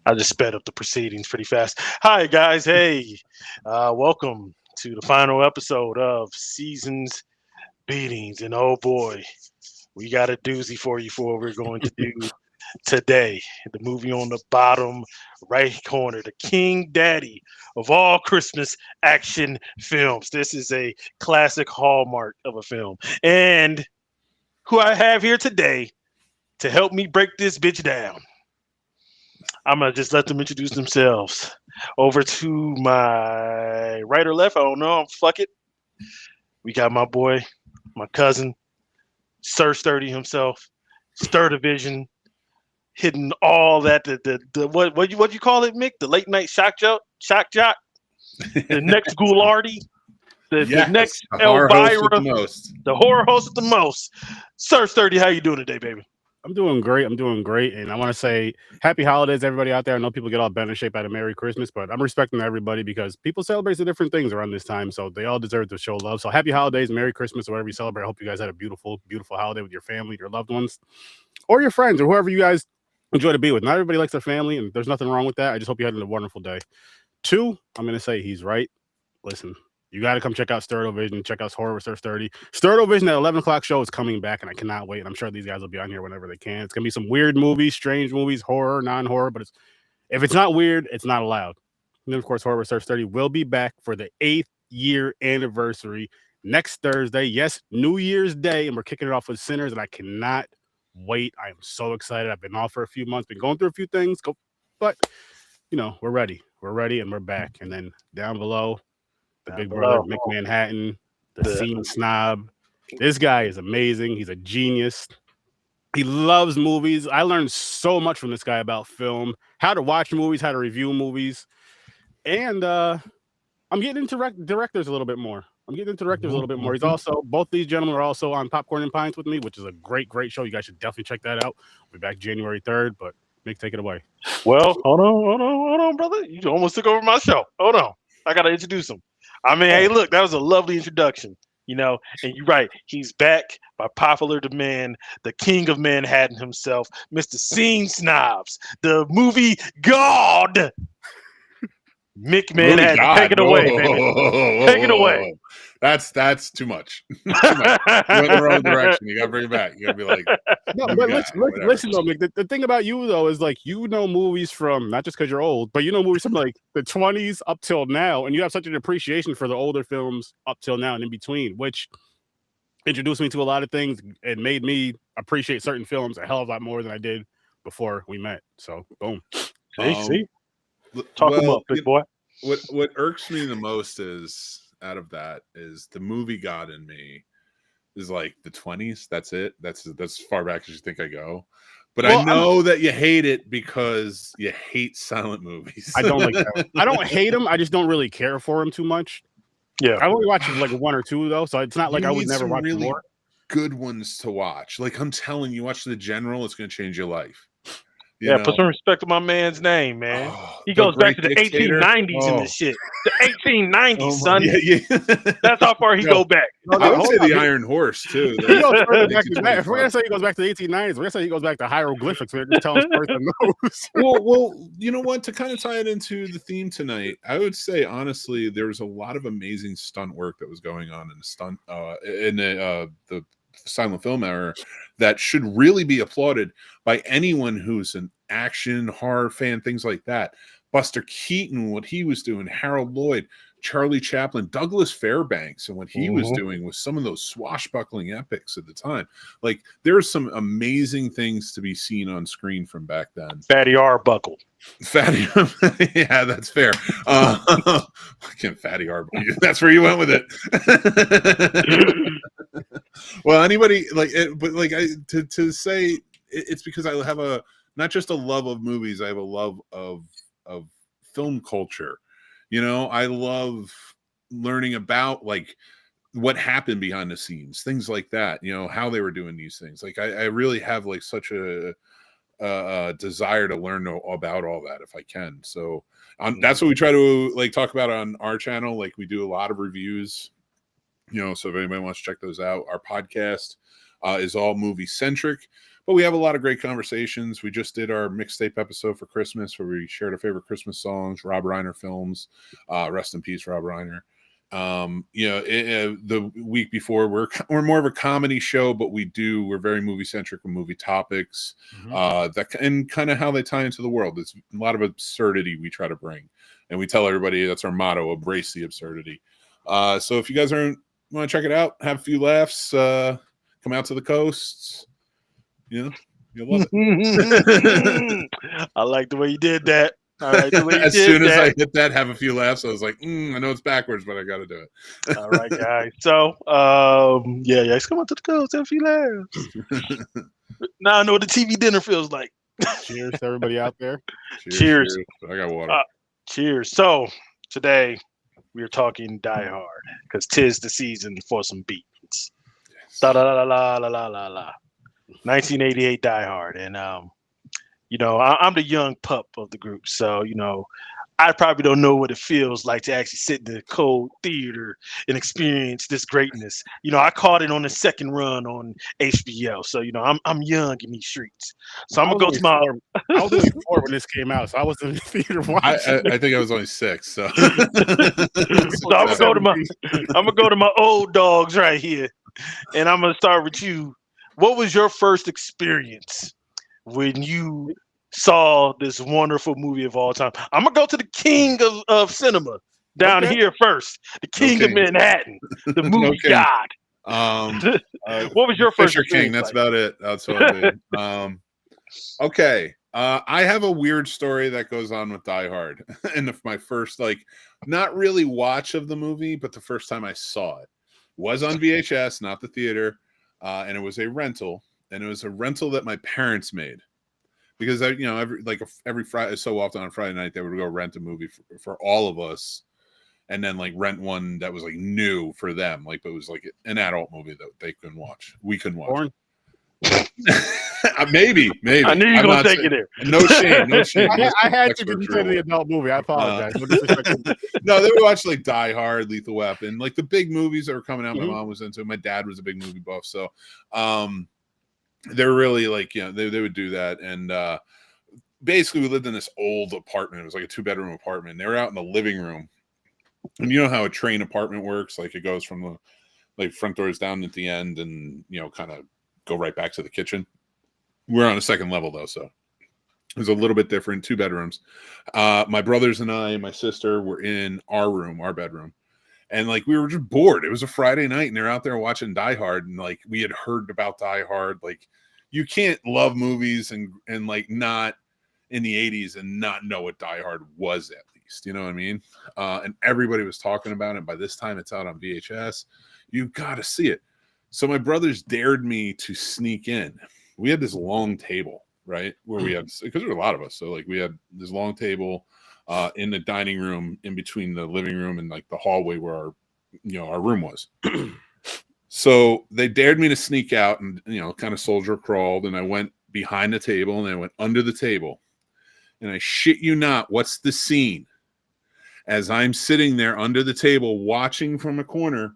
I just sped up the proceedings pretty fast. Hi, guys. Hey, welcome to the final episode of Seasons Beatings. And oh boy, we got a doozy for you for what we're going to do today. The movie on the bottom right corner, the King Daddy of all Christmas action films. This is a classic hallmark of a film. And who I have here today to help me break this bitch down. I'm gonna just let them introduce themselves. Over to my right or left, I don't know. Fuck it. We got my boy, my cousin, Sir Sturdy himself, Stir Division, hitting all that. The what you call it, Mick? The late night shock jock, the next Goulardi, the next the horror host with Elvira, the most. the horror host with the most. Sir Sturdy, how you doing today, baby? I'm doing great. And I want to say happy holidays, everybody out there. I know people get all bent in shape out of Merry Christmas, but I'm respecting everybody because people celebrate the different things around this time, so they all deserve to show love. So happy holidays, Merry Christmas, whatever you celebrate. I hope you guys had a beautiful, beautiful holiday with your family, your loved ones, or your friends, or whoever you guys enjoy to be with. Not everybody likes their family, and there's nothing wrong with that. I just hope you had a wonderful day. 2, I'm going to say he's right. Listen. You got to come check out Sturdo Vision. Check out Horror with Sir Sturdy. Sturdo Vision at 11 o'clock show is coming back, and I cannot wait. And I'm sure these guys will be on here whenever they can. It's going to be some weird movies, strange movies, horror, non-horror. But if it's not weird, it's not allowed. And then, of course, Horror with Sir Sturdy will be back for the 8th year anniversary next Thursday. Yes, New Year's Day. And we're kicking it off with Sinners, and I cannot wait. I am so excited. I've been off for a few months, been going through a few things. But, we're ready. We're ready, and we're back. And then down below, the big brother, Mick Manhattan, the scene snob. This guy is amazing. He's a genius. He loves movies. I learned so much from this guy about film, how to watch movies, how to review movies. And I'm getting into directors a little bit more. He's also, both these gentlemen are also on Popcorn and Pints with me, which is a great, great show. You guys should definitely check that out. We'll be back January 3rd, but Mick, take it away. Well, hold on, brother. You almost took over my show. Hold on. I got to introduce him. I mean, hey, look, that was a lovely introduction, and you're right. He's back by popular demand, the king of Manhattan himself, Mr. Scene Snobs, the movie God, Mick Manhattan. Take it away, baby. Take it away. That's too much. Too much. You went the wrong direction. You got to bring it back. You got to be like, no, but listen, though, Mick, the thing about you, though, is like, movies from, not just because you're old, but movies from like the 20s up till now, and you have such an appreciation for the older films up till now and in between, which introduced me to a lot of things and made me appreciate certain films a hell of a lot more than I did before we met. So, boom. See? Talk him up, big boy. What irks me the most is, out of that, is the movie God in me is like the 20s. That's it. That's as far back as you think I go. But I know that you hate it because you hate silent movies. I don't like that. I don't hate them. I just don't really care for them too much. Yeah, I only watch like 1 or 2 though, so it's not like I would never watch really more. Good ones to watch. Like, I'm telling you, watch The General. It's going to change your life. You know? Put some respect to my man's name, man. He goes back to the 1890s in this shit. The 1890s, son. Yeah. That's how far he go back. I would say the Iron Horse, too. If we're going to say he goes back to the 1890s, we're going to say he goes back to hieroglyphics. We're just telling stories from those. Well, you know what? To kind of tie it into the theme tonight, I would say, honestly, there was a lot of amazing stunt work that was going on in the silent film era that should really be applauded by anyone who's an action horror fan, things like that. Buster Keaton, what he was doing, Harold Lloyd, Charlie Chaplin, Douglas Fairbanks, and what he was doing with some of those swashbuckling epics at the time. Like, there's some amazing things to be seen on screen from back then. Fatty Arbuckle. Yeah, that's fair. Fatty Arbuckle. That's where you went with it. Well, anybody like it, but like to say it's because I have not just a love of movies, I have a love of film culture. I love learning about like what happened behind the scenes, things like that. How they were doing these things. Like I really have like such a desire to learn about all that if I can. So that's what we try to like talk about on our channel. Like, we do a lot of reviews. So if anybody wants to check those out, our podcast is all movie centric. But we have a lot of great conversations. We just did our mixtape episode for Christmas where we shared our favorite Christmas songs, Rob Reiner films. Rest in peace, Rob Reiner. The week before we're more of a comedy show, but we're very movie centric with movie topics, that and kind of how they tie into the world. It's a lot of absurdity we try to bring, and we tell everybody that's our motto: embrace the absurdity. So if you guys want to check it out, have a few laughs, come out to the coasts, you'll love it. I like the way you did that. I like the way you as did soon as that. I hit that, have a few laughs, I was like, I know it's backwards, but I got to do it. All right, guys. So, guys, come on to the coast, have a few laughs. Now I know what the TV dinner feels like. Cheers to everybody out there. Cheers. I got water. Cheers. So today we are talking Die Hard because 'tis the season for some beats. Da la la la la la la la. 1988 Die Hard, and I'm the young pup of the group, so I probably don't know what it feels like to actually sit in the cold theater and experience this greatness. I caught it on the second run on HBO, so I'm young in these streets. So I'm gonna go to my. I was only 4 when this came out, so I was in the theater watching. I think I was only 6. So, so I'm gonna go to my old dogs right here, and I'm gonna start with you. What was your first experience when you saw this wonderful movie of all time? I'm gonna go to the king of cinema down here first, the king of Manhattan, the movie god. What was your first Fisher King? That's about it. That's what I did. Okay. I have a weird story that goes on with Die Hard, and my first not really watch of the movie, but the first time I saw it was on VHS, not the theater, and it was a rental, and it was a rental that my parents made. Because every Friday, so often on Friday night, they would go rent a movie for all of us, and then rent one that was new for them, but it was an adult movie that they couldn't watch. We couldn't watch. Porn? Maybe. I knew you were gonna take it there. No shame. I had to because you said the adult movie. I apologize. No, they would watch Die Hard, Lethal Weapon, the big movies that were coming out. My mom was into it. My dad was a big movie buff, so they're really they would do that. And basically we lived in this old apartment. It was a 2-bedroom apartment. They were out in the living room, and you know how a train apartment works, it goes from the front doors down at the end, and kind of go right back to the kitchen. We're on a second level though, so it was a little bit different. 2 bedrooms. My brothers and I and my sister were in our bedroom. And we were just bored. It was a Friday night, and they're out there watching Die Hard, and we had heard about Die Hard. You can't love movies and not in the 80s and not know what Die Hard was, at least. You know what I mean? And everybody was talking about it. By this time, it's out on VHS. You got to see it. So my brothers dared me to sneak in. We had this long table, right, where we had, because there were a lot of us. So we had this long table in the dining room, in between the living room and the hallway where our room was. So they dared me to sneak out and kind of soldier crawled, and I went behind the table, and I went under the table, and I shit you not, what's the scene? As I'm sitting there under the table watching from a corner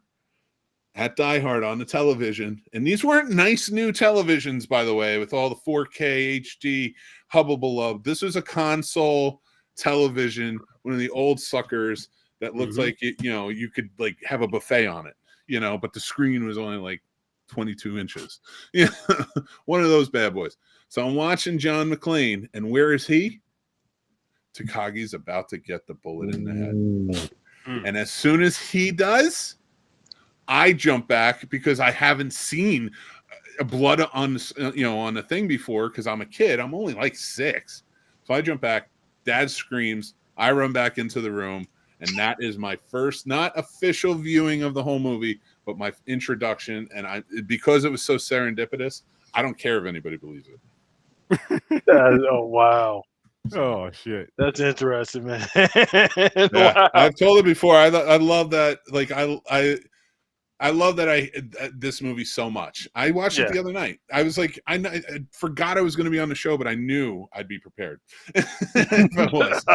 at Die Hard on the television, and these weren't nice new televisions, by the way, with all the 4K HD hubble. This was a console television, one of the old suckers that looked like it, you could have a buffet on it, but the screen was only 22 inches. One of those bad boys. So I'm watching John McClane, and where is he? Takagi's about to get the bullet in the head. And as soon as he does, I jump back because I haven't seen blood on the thing before, because I'm a kid. I'm only 6. So I jump back. Dad screams. I run back into the room, and that is my first, not official viewing of the whole movie, but my introduction. And because it was so serendipitous, I don't care if anybody believes it. Oh wow! Oh shit! That's interesting, man. Yeah, Wow. I've told it before. I love that. I love that this movie so much. I watched it the other night. I was I forgot I was going to be on the show, but I knew I'd be prepared. If I was.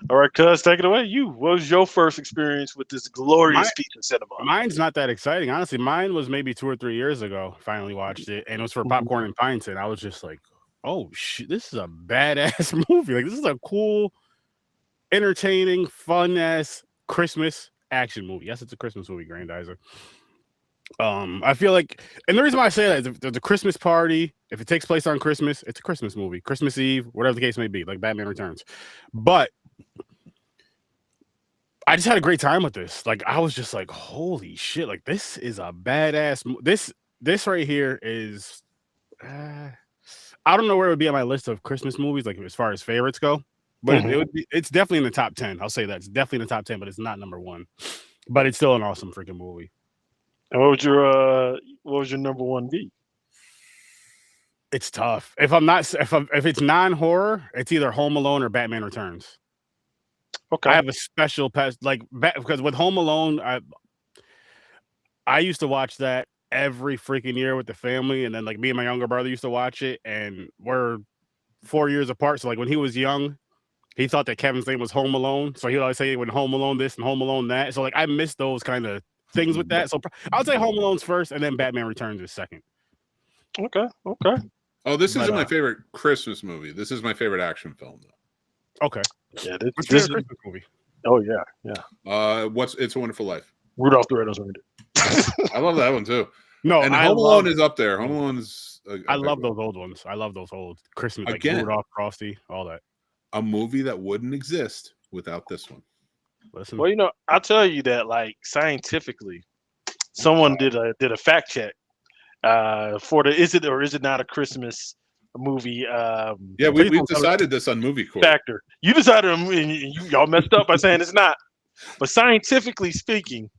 All right, cuz, take it away. What was your first experience with this My, glorious piece of cinema? mine's not that exciting, honestly. Mine was maybe 2 or 3 years ago. Finally watched it, and it was for Mhm. Popcorn and Pints, and I was just like, "Oh shit, this is a badass movie! Like, this is a cool, entertaining, fun ass Christmas action movie. Yes, it's a Christmas movie, Grandizer. I feel like, and the reason why I say that is if there's a Christmas party, if it takes place on Christmas, it's a Christmas movie, Christmas Eve, whatever the case may be, like Batman Returns. But I just had a great time with this. Like, I was just like, holy shit! Like, this is a badass. This right here is. I don't know where it would be on my list of Christmas movies, like as far as favorites go, but it would be. It's definitely in the top 10. I'll say that it's definitely in the top 10, but it's not number one. But it's still an awesome freaking movie. And what was your number one be? It's tough. If it's non-horror, it's either Home Alone or Batman Returns. Okay. I have a special because with Home Alone, I used to watch that every freaking year with the family, and then like me and my younger brother used to watch it, and we're 4 years apart. So like when he was young, he thought that Kevin's name was Home Alone, so he'd always say when Home Alone this and Home Alone that. So like I miss those kind of things with that. So I'll say Home Alone's first, and then Batman Returns is second. Okay. Oh, this isn't my favorite Christmas movie. This is my favorite action film, though. Okay. Yeah, What's this your Christmas movie? Oh yeah. What's It's a Wonderful Life? Rudolph the Red-Nosed Reindeer. I love that one too. No, and Home Alone is up there. Home Alone is. I love those old ones. I love those old Christmas, like Again, Rudolph, Frosty, all that. A movie that wouldn't exist without this one. Listen, Well, I'll tell you that, like, scientifically, someone did a fact check for the is it or is it not a Christmas movie? Yeah, we've decided this on Movie Court. Factor. You decided, and y'all messed up by saying it's not. But scientifically speaking,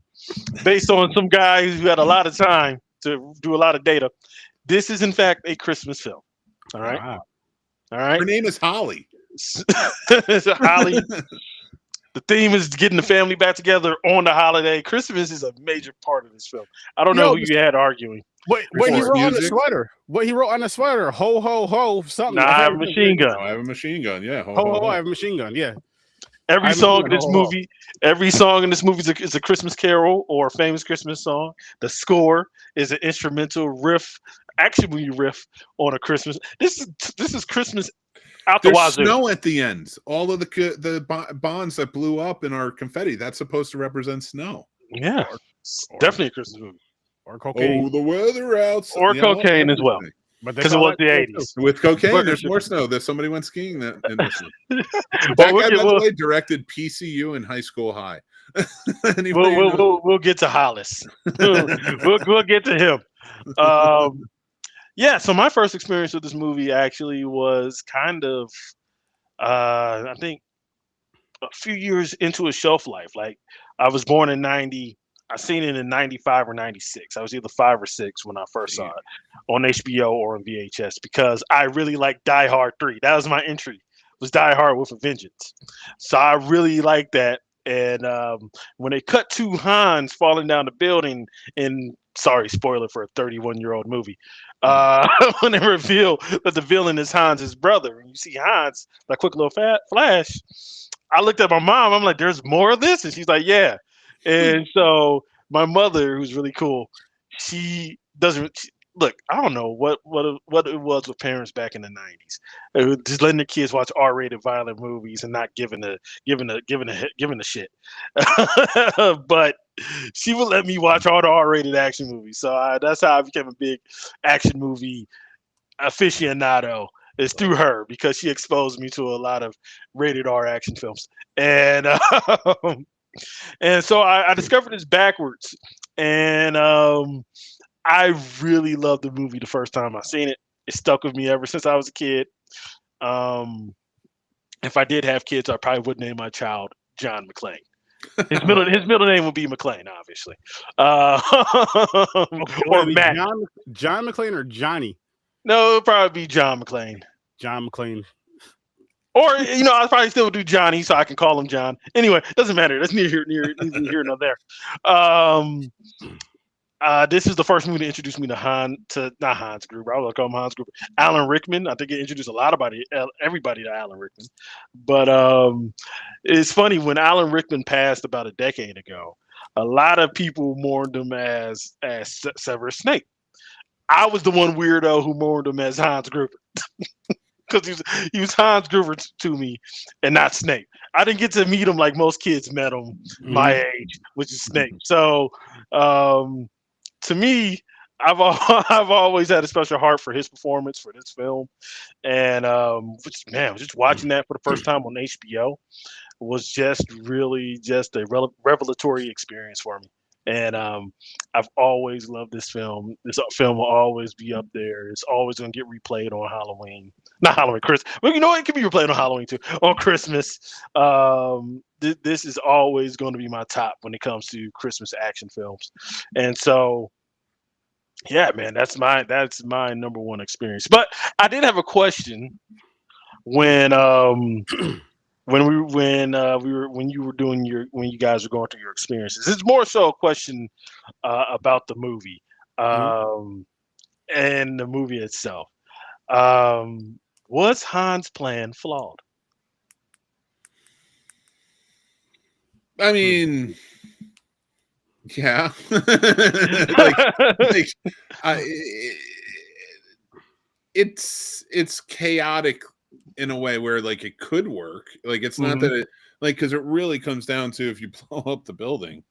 based on some guy who had a lot of time to do a lot of data, this is in fact a Christmas film. All right. wow. All right. Her name is Holly. Holly. The theme is getting the family back together on the holiday. Christmas is a major part of this film. I don't know who you had arguing. What he wrote on the sweater? What he wrote on the sweater? Ho ho ho! Something. Nah, I have a machine gun. I have a machine gun. Yeah. Ho ho ho! I have a machine gun. Yeah. Every song in this movie is a Christmas carol or a famous Christmas song. The score is an instrumental riff, action movie riff on a Christmas. This is Christmas out the There's wazoo. snow at the end. All of the bonds that blew up in our confetti, that's supposed to represent snow. Yeah, definitely a Christmas movie. Or cocaine. Oh, the weather outside. Or cocaine as well. Because it was the 80s. With cocaine, there's more snow. There's somebody went skiing that. That But guy, by the way, directed PCU in High School High. We'll get to Hollis. we'll get to him. Yeah, so my first experience with this movie actually was kind of, I think, a few years into a shelf life. Like, I was born in 90. I seen it in 95 or 96. I was either 5 or 6 when I first saw it on HBO or on VHS because I really liked Die Hard 3. That was my entry, was Die Hard with a Vengeance. So I really liked that. And when they cut to Hans falling down the building in, sorry, spoiler for a 31-year-old movie, when they reveal that the villain is Hans' brother, and you see Hans, that quick little flash, I looked at my mom, I'm like, there's more of this? And she's like, yeah. And so my mother, who's really cool, she doesn't look. I don't know what it was with parents back in the 90s, just letting their kids watch R-rated violent movies and not giving a shit. But she would let me watch all the R-rated action movies, so that's how I became a big action movie aficionado. It's through her because she exposed me to a lot of rated R action films, and so I discovered this backwards, and I really loved the movie the first time I seen it. It stuck with me ever since I was a kid. If I did have kids, I probably would name my child John McClane. His middle name would be McClane, obviously, or Matt. John McClane or Johnny? No, it'd probably be John McClane. John McClane. Or, I probably still do Johnny, so I can call him John. Anyway, doesn't matter. That's neither here nor there. This is the first movie to introduce me to not Hans Gruber. I was gonna call him Hans Gruber. Alan Rickman. I think it introduced everybody to Alan Rickman. But it's funny when Alan Rickman passed about a decade ago. A lot of people mourned him as Severus Snape. I was the one weirdo who mourned him as Hans Gruber because he was Hans Gruber to me and not Snape. I didn't get to meet him like most kids met him my age, which is Snape. So to me, I've always had a special heart for his performance for this film, and just watching that for the first time on HBO was just really just a revelatory experience for me. And I've always loved this film. This film will always be up there. It's always going to get replayed on Halloween. Not Halloween, Christmas. Well, you know what? It can be replayed on Halloween too. On Christmas. This is always going to be my top when it comes to Christmas action films. And so, yeah, man, that's my number one experience. But I did have a question when when you guys were going through your experiences. It's more so a question about the movie and the movie itself. Was Han's plan flawed? I mean, yeah. It's chaotic in a way where like it could work. Like it's not that it because it really comes down to if you blow up the building,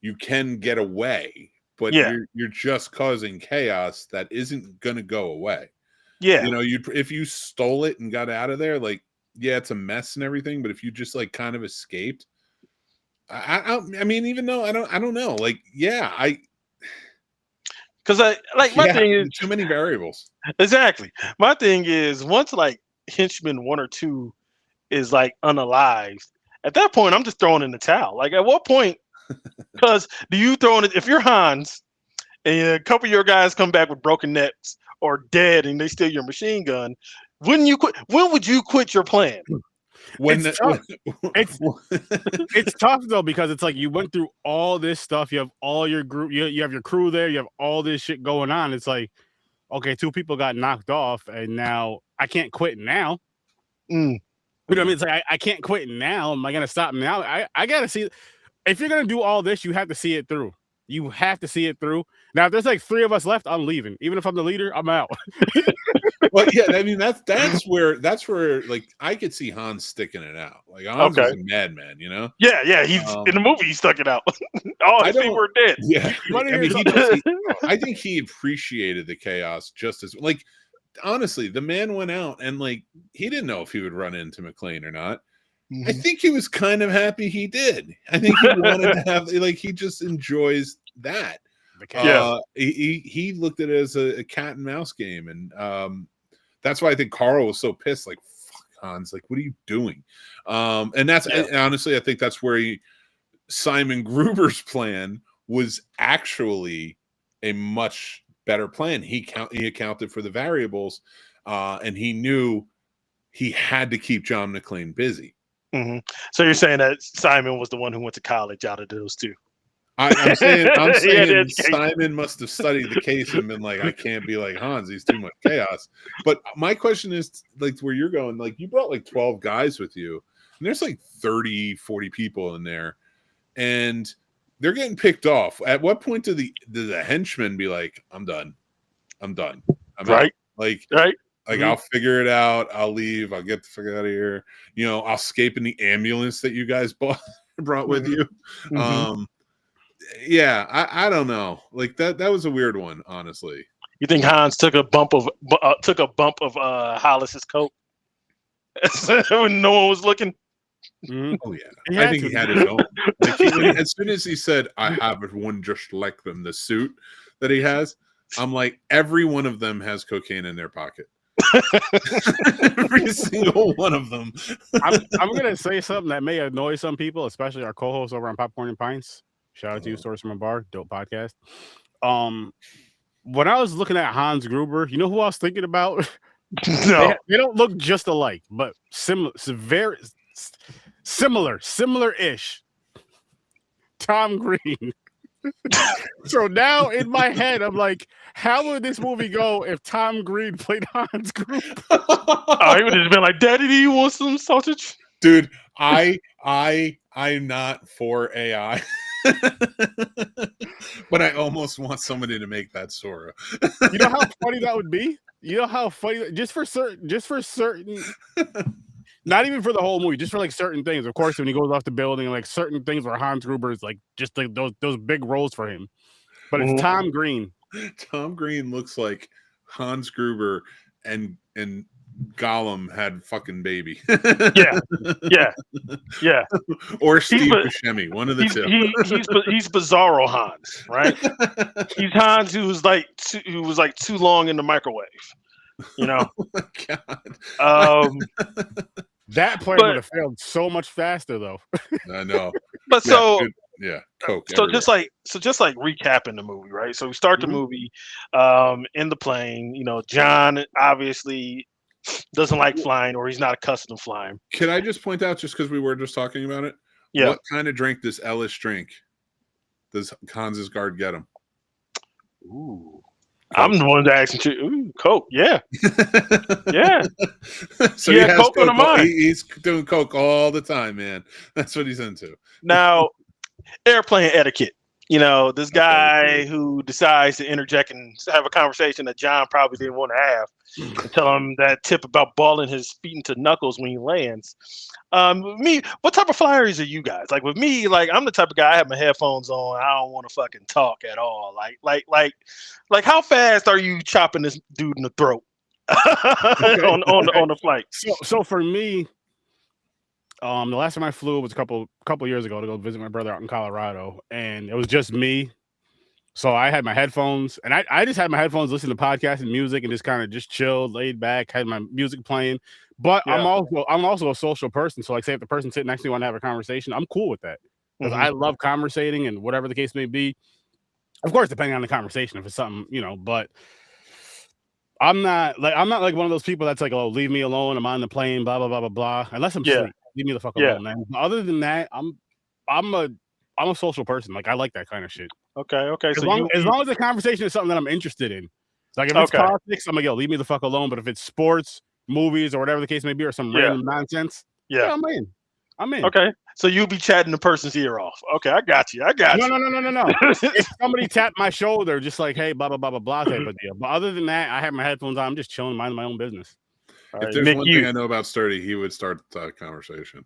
you can get away, but you're just causing chaos that isn't gonna go away. Yeah, if you stole it and got out of there, like it's a mess and everything. But if you just like kind of escaped, I mean, even though I don't know, like because my thing is too many variables. Exactly. My thing is once like henchman 1 or 2 is like unalived, at that point I'm just throwing in the towel. Like at what point? Because do you throw in it if you're Hans and a couple of your guys come back with broken necks or dead and they steal your machine gun? Wouldn't you quit? When would you quit your plan? It's tough though because it's like you went through all this stuff. You have all your group. You have your crew there. You have all this shit going on. It's like, okay, 2 people got knocked off, and now I can't quit now. You know what I mean? It's like I can't quit now. Am I gonna stop now? I gotta see. If you're gonna do all this, you have to see it through. You have to see it through. Now, if there's like 3 of us left, I'm leaving. Even if I'm the leader, I'm out. Well, yeah, I mean that's where like I could see Hans sticking it out. Like Hans is a madman, you know? Yeah, he's in the movie. He stuck it out. All his people were dead. Yeah, I mean, I think he appreciated the chaos just as like. Honestly, the man went out and like he didn't know if he would run into McClane or not. I think he was kind of happy he did. I think he wanted to have like he just enjoys that. He looked at it as a cat and mouse game, and that's why I think Carl was so pissed. Like, fuck Hans, like, what are you doing? And that's and honestly, I think that's where Simon Gruber's plan was actually a much better plan. He accounted for the variables, and he knew he had to keep John McClane busy. So you're saying that Simon was the one who went to college out of those 2? I'm saying Simon must have studied the case and been like, I can't be like Hans. He's too much chaos. But my question is, like, where you're going, like, you brought like 12 guys with you, and there's like 30, 40 people in there, and they're getting picked off. At what point do the henchmen be like, I'm done. I'm out. Like, I'll figure it out. I'll leave. I'll get the fuck out of here. I'll escape in the ambulance that you guys brought with you. I don't know. Like that was a weird one, honestly. You think Hans took a bump of Hollis's coat when no one was looking? Oh yeah, I think he had his own. Like as soon as he said, "I have one just like them," the suit that he has, I'm like, every one of them has cocaine in their pocket. Every single one of them. I'm gonna say something that may annoy some people, especially our co-hosts over on Popcorn and Pints. Shout out to you, Stories from a Bar, dope podcast. When I was looking at Hans Gruber, you know who I was thinking about? No, they don't look just alike, but similar-ish. Tom Green. So now in my head, I'm like, how would this movie go if Tom Green played Hans Gruber? Oh, he would have been like, "Daddy, do you want some sausage?" Dude, I'm not for AI. But I almost want somebody to make that Sora. You know how funny that would be? You know how funny just for certain not even for the whole movie, just for like certain things. Of course, when he goes off the building, like certain things where Hans Gruber is like just like those big roles for him. But it's Tom Green. Tom Green looks like Hans Gruber and Gollum had fucking baby. Yeah. Or Steve Buscemi, one of the two. He's Bizarro Hans, right? He's Hans who was like too long in the microwave. You know. Oh my God. That plan would have failed so much faster, though. I know. But Coke. So just like recapping the movie, right? So we start the movie in the plane. You know, John obviously doesn't like flying, or he's not accustomed to flying. Can I just point out, just because we were just talking about it? Yeah. What kind of drink does Ellis drink? Does Hans's guard get him? Ooh. I'm the one that asked you. Ooh, Coke, yeah. Yeah. So he has Coke on the mind. He's doing Coke all the time, man. That's what he's into. Now, airplane etiquette. You know, this guy who decides to interject and have a conversation that John probably didn't want to have, and tell him that tip about balling his feet into knuckles when he lands. What type of flyers are you guys? Like with me, like I'm the type of guy, I have my headphones on. I don't want to fucking talk at all. Like how fast are you chopping this dude in the throat on the flight? So for me, the last time I flew was a couple years ago to go visit my brother out in Colorado, and it was just me. So I had my headphones, and I just had my headphones, listening to podcasts and music, and just kind of just chilled, laid back, had my music playing. But I'm also a social person. So like, say if the person sitting next to me want to have a conversation, I'm cool with that because I love conversating and whatever the case may be. Of course, depending on the conversation, if it's something, you know, but I'm not like one of those people that's like, oh, leave me alone. I'm on the plane, blah blah blah blah blah. Unless I'm asleep, leave me the fuck alone, man. Other than that, I'm a social person. Like I like that kind of shit. Okay. As long as the conversation is something that I'm interested in. Like if it's politics, I'm like, yo, leave me the fuck alone. But if it's sports, movies, or whatever the case may be, or some random nonsense, I'm in. Okay. So you'll be chatting the person's ear off. Okay, I got you. No. If somebody tapped my shoulder, just like, hey, blah blah blah blah blah type of deal. But other than that, I have my headphones on. I'm just chilling, minding my own business. If there's one thing I know about Sturdy, he would start the conversation.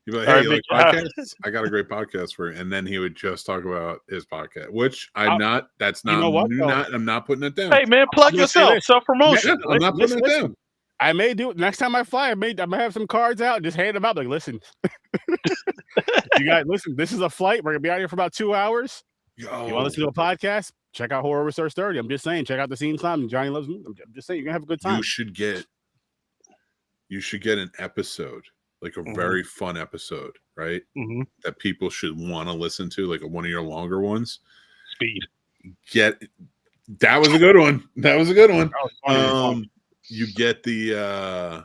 He'd be like, hey, you like podcasts? I got a great podcast for you. And then he would just talk about his podcast, which I'm not putting it down. Hey, man, plug yourself. Self-promotion. Yeah, I'm not putting it down. I may do it next time I fly. I may have some cards out, just hand them out. Like, listen, you guys, listen. This is a flight. We're gonna be out here for about 2 hours. You want to listen to a podcast? Check out Horror Research 30. I'm just saying, check out the Scene Time. Johnny Loves Me. I'm just saying, you're gonna have a good time. You should get an episode, like a very fun episode, right? That people should want to listen to, like one of your longer ones. Speed. That was a good one. You get the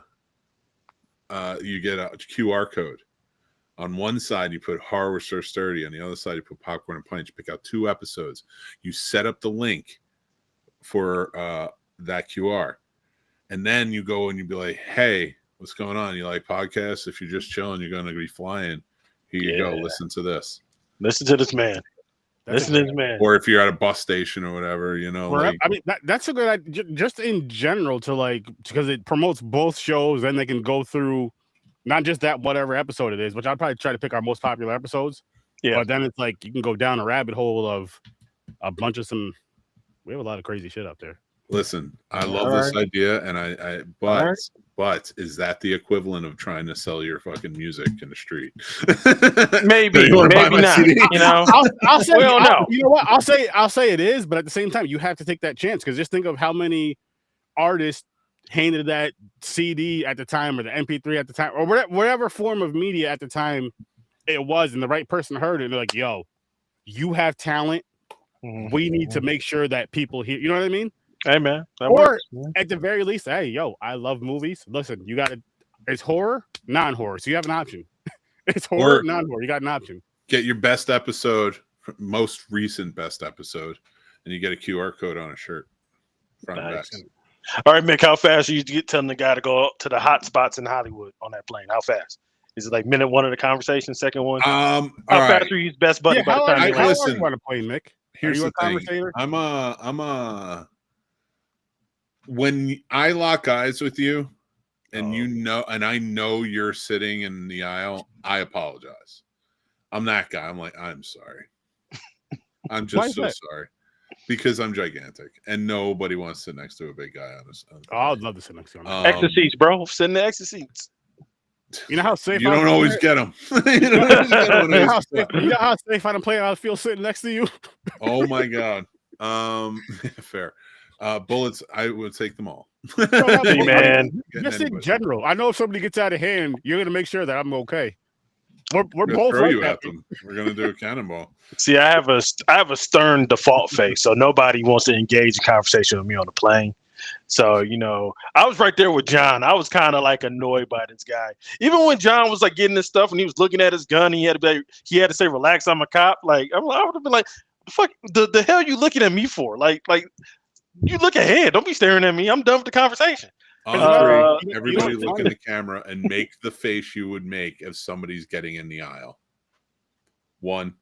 you get a QR code. On one side, you put Horror Research 30. On the other side, you put Popcorn and Pints. You pick out 2 episodes. You set up the link for that QR. And then you go and you be like, hey, what's going on? You like podcasts? If you're just chilling, you're going to be flying. Here you go. Listen to this. Listen to this man. Or if you're at a bus station or whatever, you know. I mean, that's a good idea, just in general, because it promotes both shows, and they can go through not just that whatever episode it is, which I'd probably try to pick our most popular episodes. Yeah. But then it's like you can go down a rabbit hole of a bunch of we have a lot of crazy shit out there. Listen, I love this idea, and but is that the equivalent of trying to sell your fucking music in the street? maybe not. You know, I'll say, you know what? I'll say it is, but at the same time, you have to take that chance, because just think of how many artists handed that CD at the time, or the MP3 at the time, or whatever form of media at the time it was, and the right person heard it, and they're like, "Yo, you have talent. We need to make sure that people hear." You know what I mean? Hey, man. Or at the very least, hey, yo, I love movies. Listen, you got it's horror, non-horror. So you have an option. It's horror, non-horror. You got an option. Get your best episode most recent best episode, and you get a QR code on a shirt. Front and back. Nice. All right, Mick, how fast are you telling the guy to go to the hot spots in Hollywood on that plane? How fast? Is it like minute one of the conversation, second one? How fast are you his best buddy Yeah, by the time you how land? long you want to play, Mick? Here's Are you the a thing. conversator? I'm a when I lock eyes with you and I know you're sitting in the aisle, I apologize. I'm that guy. I'm like, I'm sorry. I'm just so sorry. Because I'm gigantic and nobody wants to sit next to a big guy on this. I would love to sit next to him. Extra seats, bro. Sit in the extra seats. You know how safe you don't always get them. You know how safe I don't play. I feel sitting next to you. Oh my god. Fair. Bullets. I would take them all. See, man. Just in general, I know if somebody gets out of hand, you're gonna make sure that I'm okay. We're We'll both throw like you that. at them. We're gonna do a cannonball. See, I have a stern default face, so nobody wants to engage in conversation with me on the plane. So, I was right there with John. I was kind of like annoyed by this guy. Even when John was like getting this stuff and he was looking at his gun, he had to say, "Relax, I'm a cop." Like, I would have been like, "Fuck, the hell you looking at me for?" Like you look ahead. Don't be staring at me. I'm done with the conversation. On three, everybody look in the camera and make the face you would make if somebody's getting in the aisle. 1,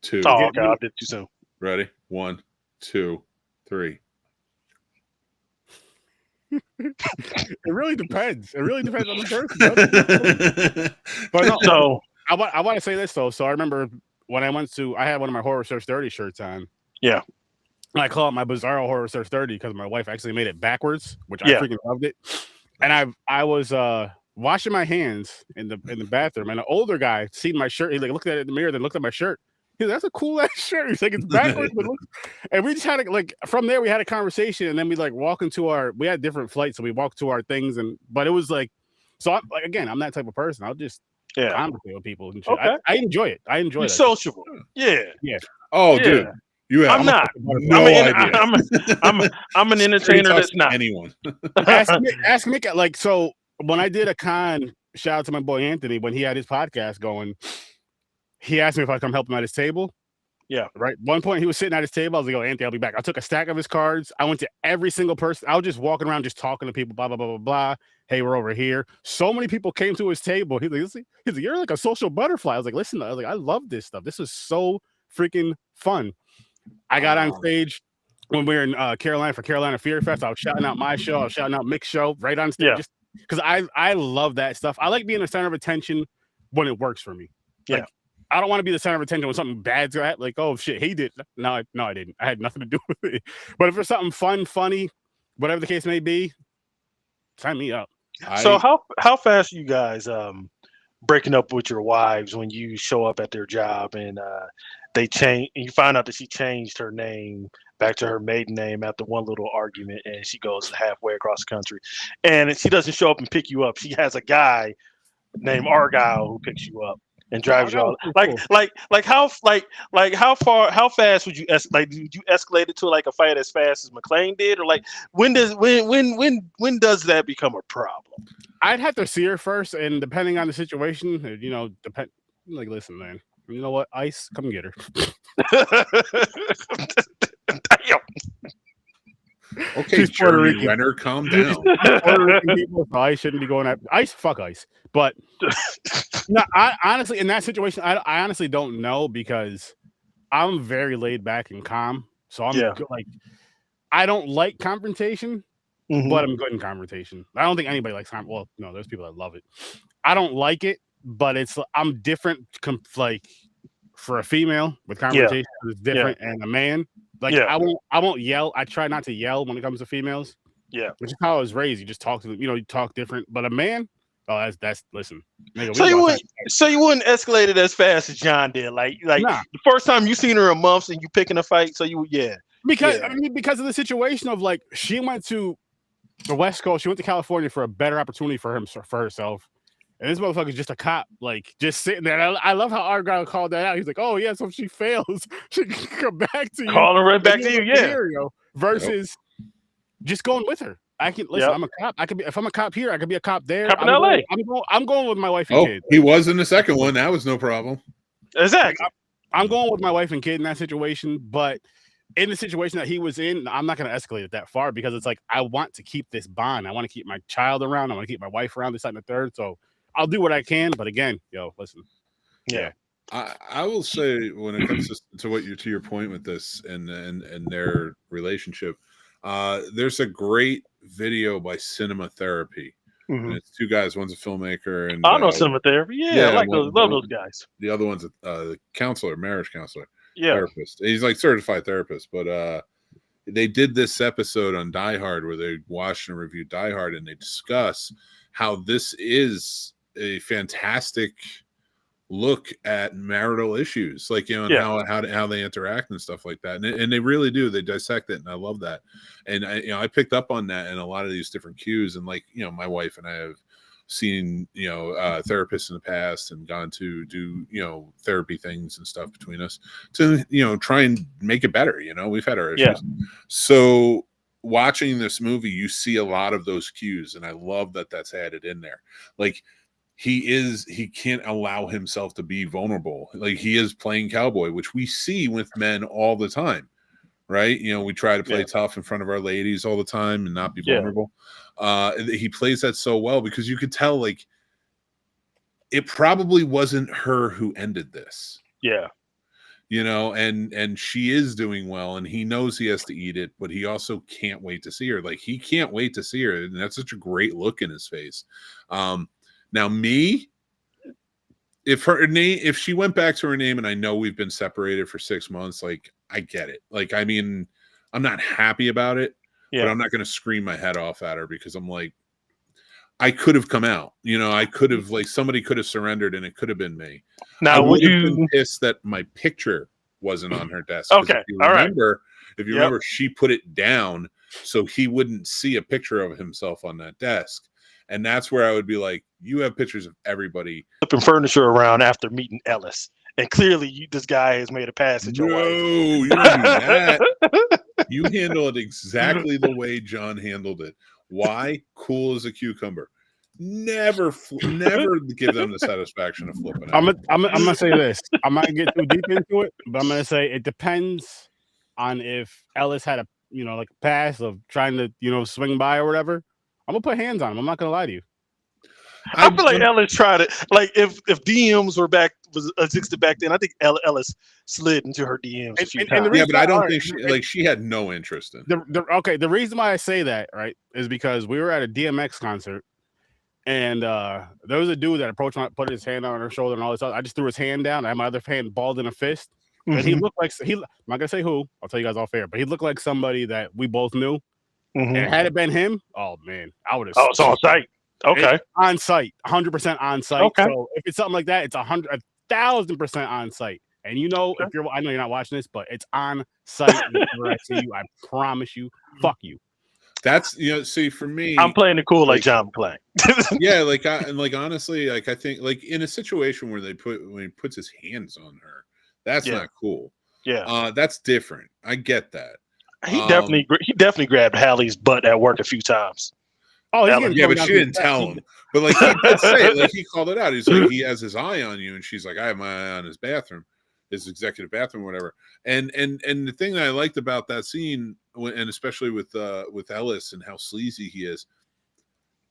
2. Oh, okay, I did too soon. Ready? 1, 2, 3. It really depends. It really depends on the person. But no, So I want to say this though. So I remember when I had one of my Horror Search 30 shirts on. Yeah. I call it my Bizarro Horror Search 30 because my wife actually made it backwards, which I freaking loved it. And I was washing my hands in the bathroom, and an older guy seen my shirt. He looked at it in the mirror, then looked at my shirt. He's like, "That's a cool ass shirt." He's like, "It's backwards," and we just had from there we had a conversation, and then we walk into we had different flights, so we walked to our things, but it was so I'm that type of person. I'll just conversate with people and shit. Okay. I enjoy it. I enjoy it. Sociable. Yeah. Oh, yeah. Dude. I'm not. No idea. I'm an entertainer that's not. Anyone. ask Mick. So when I did a con, shout out to my boy Anthony, when he had his podcast going, he asked me if I'd come help him at his table. Yeah. Right. One point he was sitting at his table. I was like, "Oh, Anthony, I'll be back." I took a stack of his cards. I went to every single person. I was just walking around, just talking to people, blah, blah, blah, blah, blah. Hey, we're over here. So many people came to his table. He's like, "You're like a social butterfly." I was like, "Listen," I love this stuff. This is so freaking fun. I got on stage when we were in Carolina for Carolina Fear Fest. I was shouting out my show. I was shouting out Mick's show right on stage. Just because I love that stuff. I like being the center of attention when it works for me. Yeah. I don't want to be the center of attention when something bad's going to happen. Like, "Oh, shit, he did." No, I didn't. I had nothing to do with it. But if it's something fun, funny, whatever the case may be, sign me up. So how fast are you guys breaking up with your wives when you show up at their job and they change, and you find out that she changed her name back to her maiden name after one little argument, and she goes halfway across the country, and she doesn't show up and pick you up. She has a guy named Argyle who picks you up and drives you all. How fast would you did you escalate it to a fight as fast as McClane did, or when does that become a problem? I'd have to see her first, and depending on the situation, listen, man. You know what? Ice, come get her. Damn. Okay, She's Puerto Rican. Renner, calm down. Puerto Rican people, so I shouldn't be going at Ice. Fuck Ice. But no, I honestly, in that situation, I honestly don't know, because I'm very laid back and calm. So I'm I don't like confrontation, but I'm good in confrontation. I don't think anybody likes confrontation. Well, no, there's people that love it. I don't like it, but I'm different. For a female with confrontation, it's different, and a man. I won't yell. I try not to yell when it comes to females. Yeah, which is how I was raised. You just talk to them. You talk different. But a man, that's listen. Nigga, so you wouldn't escalate it as fast as John did. Nah. The first time you seen her in months and you picking a fight, so because of the situation of she went to the West Coast, she went to California for a better opportunity for herself. And this motherfucker's just a cop, just sitting there. And I love how Argyle called that out. He's like, "Oh yeah, so if she fails, she can come back to you." Calling right back to you, scenario, versus just going with her. I can listen. I'm a cop. I could be if I'm a cop here. I could be a cop there. Cop in LA. I'm going with my wife and kids. He was in the second one. That was no problem. Exactly. I'm going with my wife and kid in that situation, but in the situation that he was in, I'm not going to escalate it that far because it's like I want to keep this bond. I want to keep my child around. I want to keep my wife around, this, that, and the third. So I'll do what I can. But again, listen. Yeah. I will say when it comes to what to your point with this and their relationship, there's a great video by Cinema Therapy. And it's two guys. One's a filmmaker, and I know Cinema Therapy. Yeah, I love those guys. The other one's a counselor, marriage counselor, therapist. He's like certified therapist. But they did this episode on Die Hard where they watched and reviewed Die Hard, and they discuss how this is a fantastic look at marital issues, like and how they interact and stuff like that, and they really do. They dissect it, and I love that. And I picked up on that in a lot of these different cues. And like my wife and I have seen therapists in the past and gone to do therapy things and stuff between us to try and make it better. We've had our issues. So watching this movie, you see a lot of those cues, and I love that that's added in there. Like he can't allow himself to be vulnerable. Like he is playing cowboy, which we see with men all the time, right? We try to play tough in front of our ladies all the time and not be vulnerable. He plays that so well because you could tell like it probably wasn't her who ended this. Yeah. And she is doing well, and he knows he has to eat it, but he also can't wait to see her. Like he can't wait to see her, and that's such a great look in his face. Now, if she went back to her name, and I know we've been separated for 6 months, like I get it. Like, I mean, I'm not happy about it, but I'm not going to scream my head off at her because I'm like, I could have come out. I could have somebody could have surrendered, and it could have been me. Now, I would have been pissed that my picture wasn't on her desk. Okay, if you remember, she put it down so he wouldn't see a picture of himself on that desk. And that's where I would be like, you have pictures of everybody flipping furniture around after meeting Ellis, and clearly this guy has made a pass at your wife. You don't do that. You handle it exactly the way John handled it. Why? Cool as a cucumber. Never give them the satisfaction of flipping it. I'm gonna say this. I'm not gonna get too deep into it, but I'm gonna say it depends on if Ellis had a like a pass of trying to swing by or whatever. I'm gonna put hands on him. I'm not gonna lie to you. I feel like Ellis tried it. Like if DMs was existed back then, I think Ellis slid into her DMs a few times. Yeah, but I don't think she had no interest in. The reason why I say that, right, is because we were at a DMX concert, and there was a dude that approached me, put his hand on her shoulder and all this stuff. I just threw his hand down. I had my other hand balled in a fist, and he looked like I'm not gonna say who. I'll tell you guys off air, but he looked like somebody that we both knew. And had it been him, oh man, I would have. Oh, it's on site. Okay, on site, 100% on site. Okay. So if it's something like that, it's 1,000% on site. And if I know you're not watching this, but it's on site. Whenever I see you, I promise you, fuck you. That's see for me, I'm playing it cool like John playing. Yeah, honestly, I think in a situation where when he puts his hands on her, that's not cool. Yeah, that's different. I get that. He definitely grabbed Hallie's butt at work a few times. Oh, yeah, but she didn't tell him. But like he did say it, like he called it out. He's like, he has his eye on you, and she's like, I have my eye on his bathroom, his executive bathroom, whatever. And the thing that I liked about that scene, and especially with Ellis and how sleazy he is,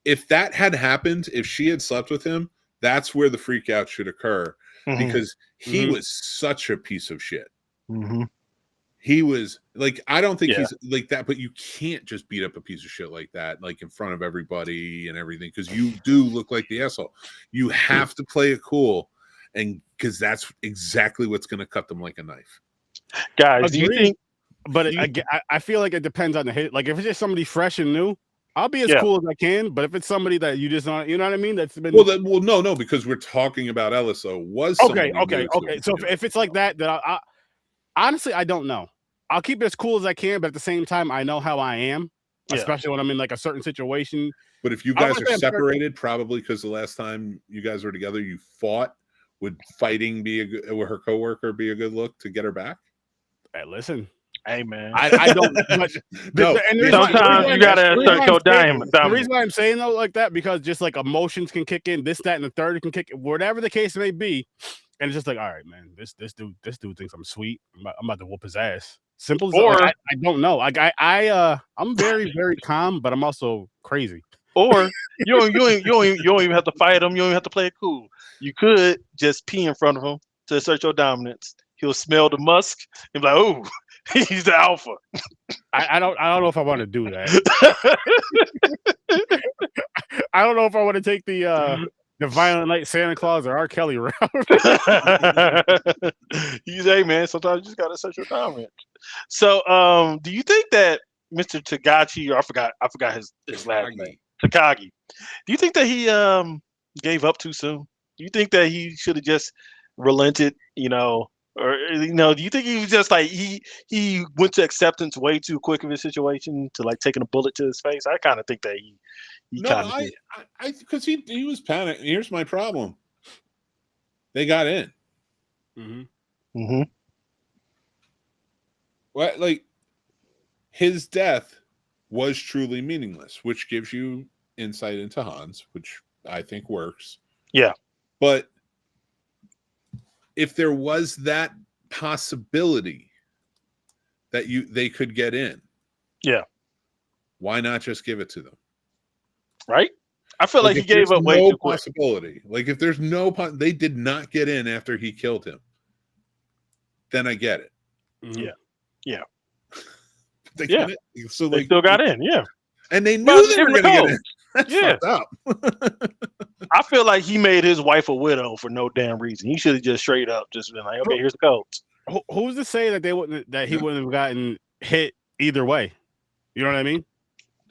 if that had happened, if she had slept with him, that's where the freak out should occur, because he was such a piece of shit. He was like, I don't think he's like that, but you can't just beat up a piece of shit like that, like in front of everybody and everything, because you do look like the asshole. You have to play it cool, and because that's exactly what's going to cut them like a knife. Guys, do you think? But I feel like it depends on the hit. Like if it's just somebody fresh and new, I'll be as cool as I can. But if it's somebody that you just don't, you know what I mean? That's been no, because we're talking about Ellis. So okay. So if it's like that, then I honestly, I don't know. I'll keep it as cool as I can, but at the same time, I know how I am, especially when I'm in like a certain situation. But if you guys are separated, probably because the last time you guys were together, you fought, would fighting would her coworker be a good look to get her back? Hey, listen. Hey, man. I don't. No. Sometimes you got to go diamond. The reason why I'm saying though like that, because just like emotions can kick in, this, that, and the third can kick in, whatever the case may be. And it's just like, all right, man, this dude thinks I'm sweet. I'm about to whoop his ass. Simple as Or like, I don't know. Like I'm very very calm, but I'm also crazy. or you don't even have to fight him. You don't even have to play it cool. You could just pee in front of him to assert your dominance. He'll smell the musk and be like, "Oh, he's the alpha." I don't know if I want to do that. I don't know if I want to take the Violent Night Santa Claus or R. Kelly route. You say, man, sometimes you just gotta assert your dominance. So, do you think that Mr. Tagachi, or I forgot his last name, Takagi, do you think that he gave up too soon? Do you think that he should have just relented, or do you think he was just like he went to acceptance way too quick of his situation to like taking a bullet to his face? I kind of think that he because he was panicked. Here's my problem: they got in. Mm-hmm. What, like, his death was truly meaningless, which gives you insight into Hans, which I think works. Yeah. But if there was that possibility that they could get in, yeah, why not just give it to them? Right? I feel like he gave up way too quick. Possibility. Like, if there's they did not get in after he killed him, then I get it. Mm-hmm. Yeah. They get it. So they still got in, yeah. And they knew they were going to get in. That's fucked up. I feel like he made his wife a widow for no damn reason. He should have just straight up just been like, okay, here's the codes. Who's to say that he wouldn't have gotten hit either way? You know what I mean?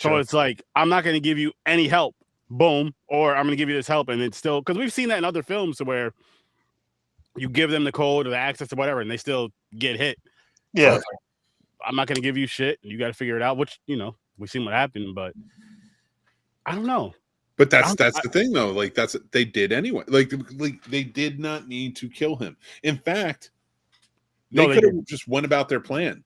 So it's like, I'm not going to give you any help, boom, or I'm going to give you this help, and it's still, because we've seen that in other films where you give them the code or the access or whatever, and they still get hit. Yeah. So I'm not going to give you shit. You got to figure it out, which, we've seen what happened, but I don't know. But that's the thing, though. Like, they did anyway. Like they did not need to kill him. In fact, they could have just went about their plan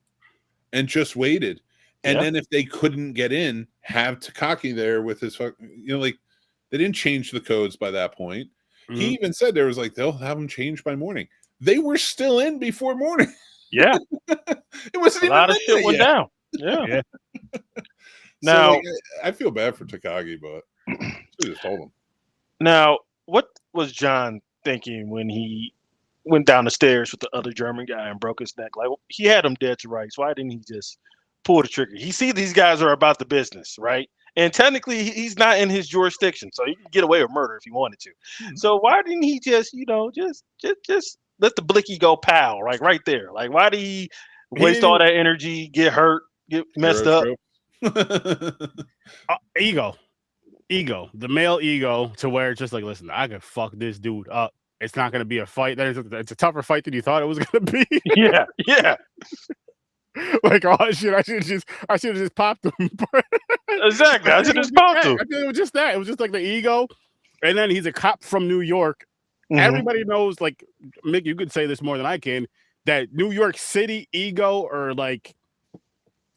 and just waited. And then if they couldn't get in, have Takaki there with his, like, they didn't change the codes by that point. Mm-hmm. He even said there was like, they'll have them changed by morning. They were still in before morning. Yeah. It wasn't a lot of shit went down. Yeah. Now, so, I feel bad for Takagi, but I just told him. Now, what was John thinking when he went down the stairs with the other German guy and broke his neck? Like, he had him dead to rights. Why didn't he just pull the trigger? He see these guys are about the business, right? And technically, he's not in his jurisdiction, so he could get away with murder if he wanted to. Mm-hmm. So why didn't he just let the blicky go pow, like right there? Like, why did he waste all that energy, get hurt, get messed up? Ego, the male ego, to where it's just like, listen, I could fuck this dude up. It's not going to be a fight. It's a tougher fight than you thought it was going to be. Yeah. Like, oh shit, I should have just popped him. Exactly, I should have just popped him. I think it was just that. It was just like the ego, and then he's a cop from New York. Mm-hmm. Everybody knows, like, Mick, you could say this more than I can, that New York City ego, or like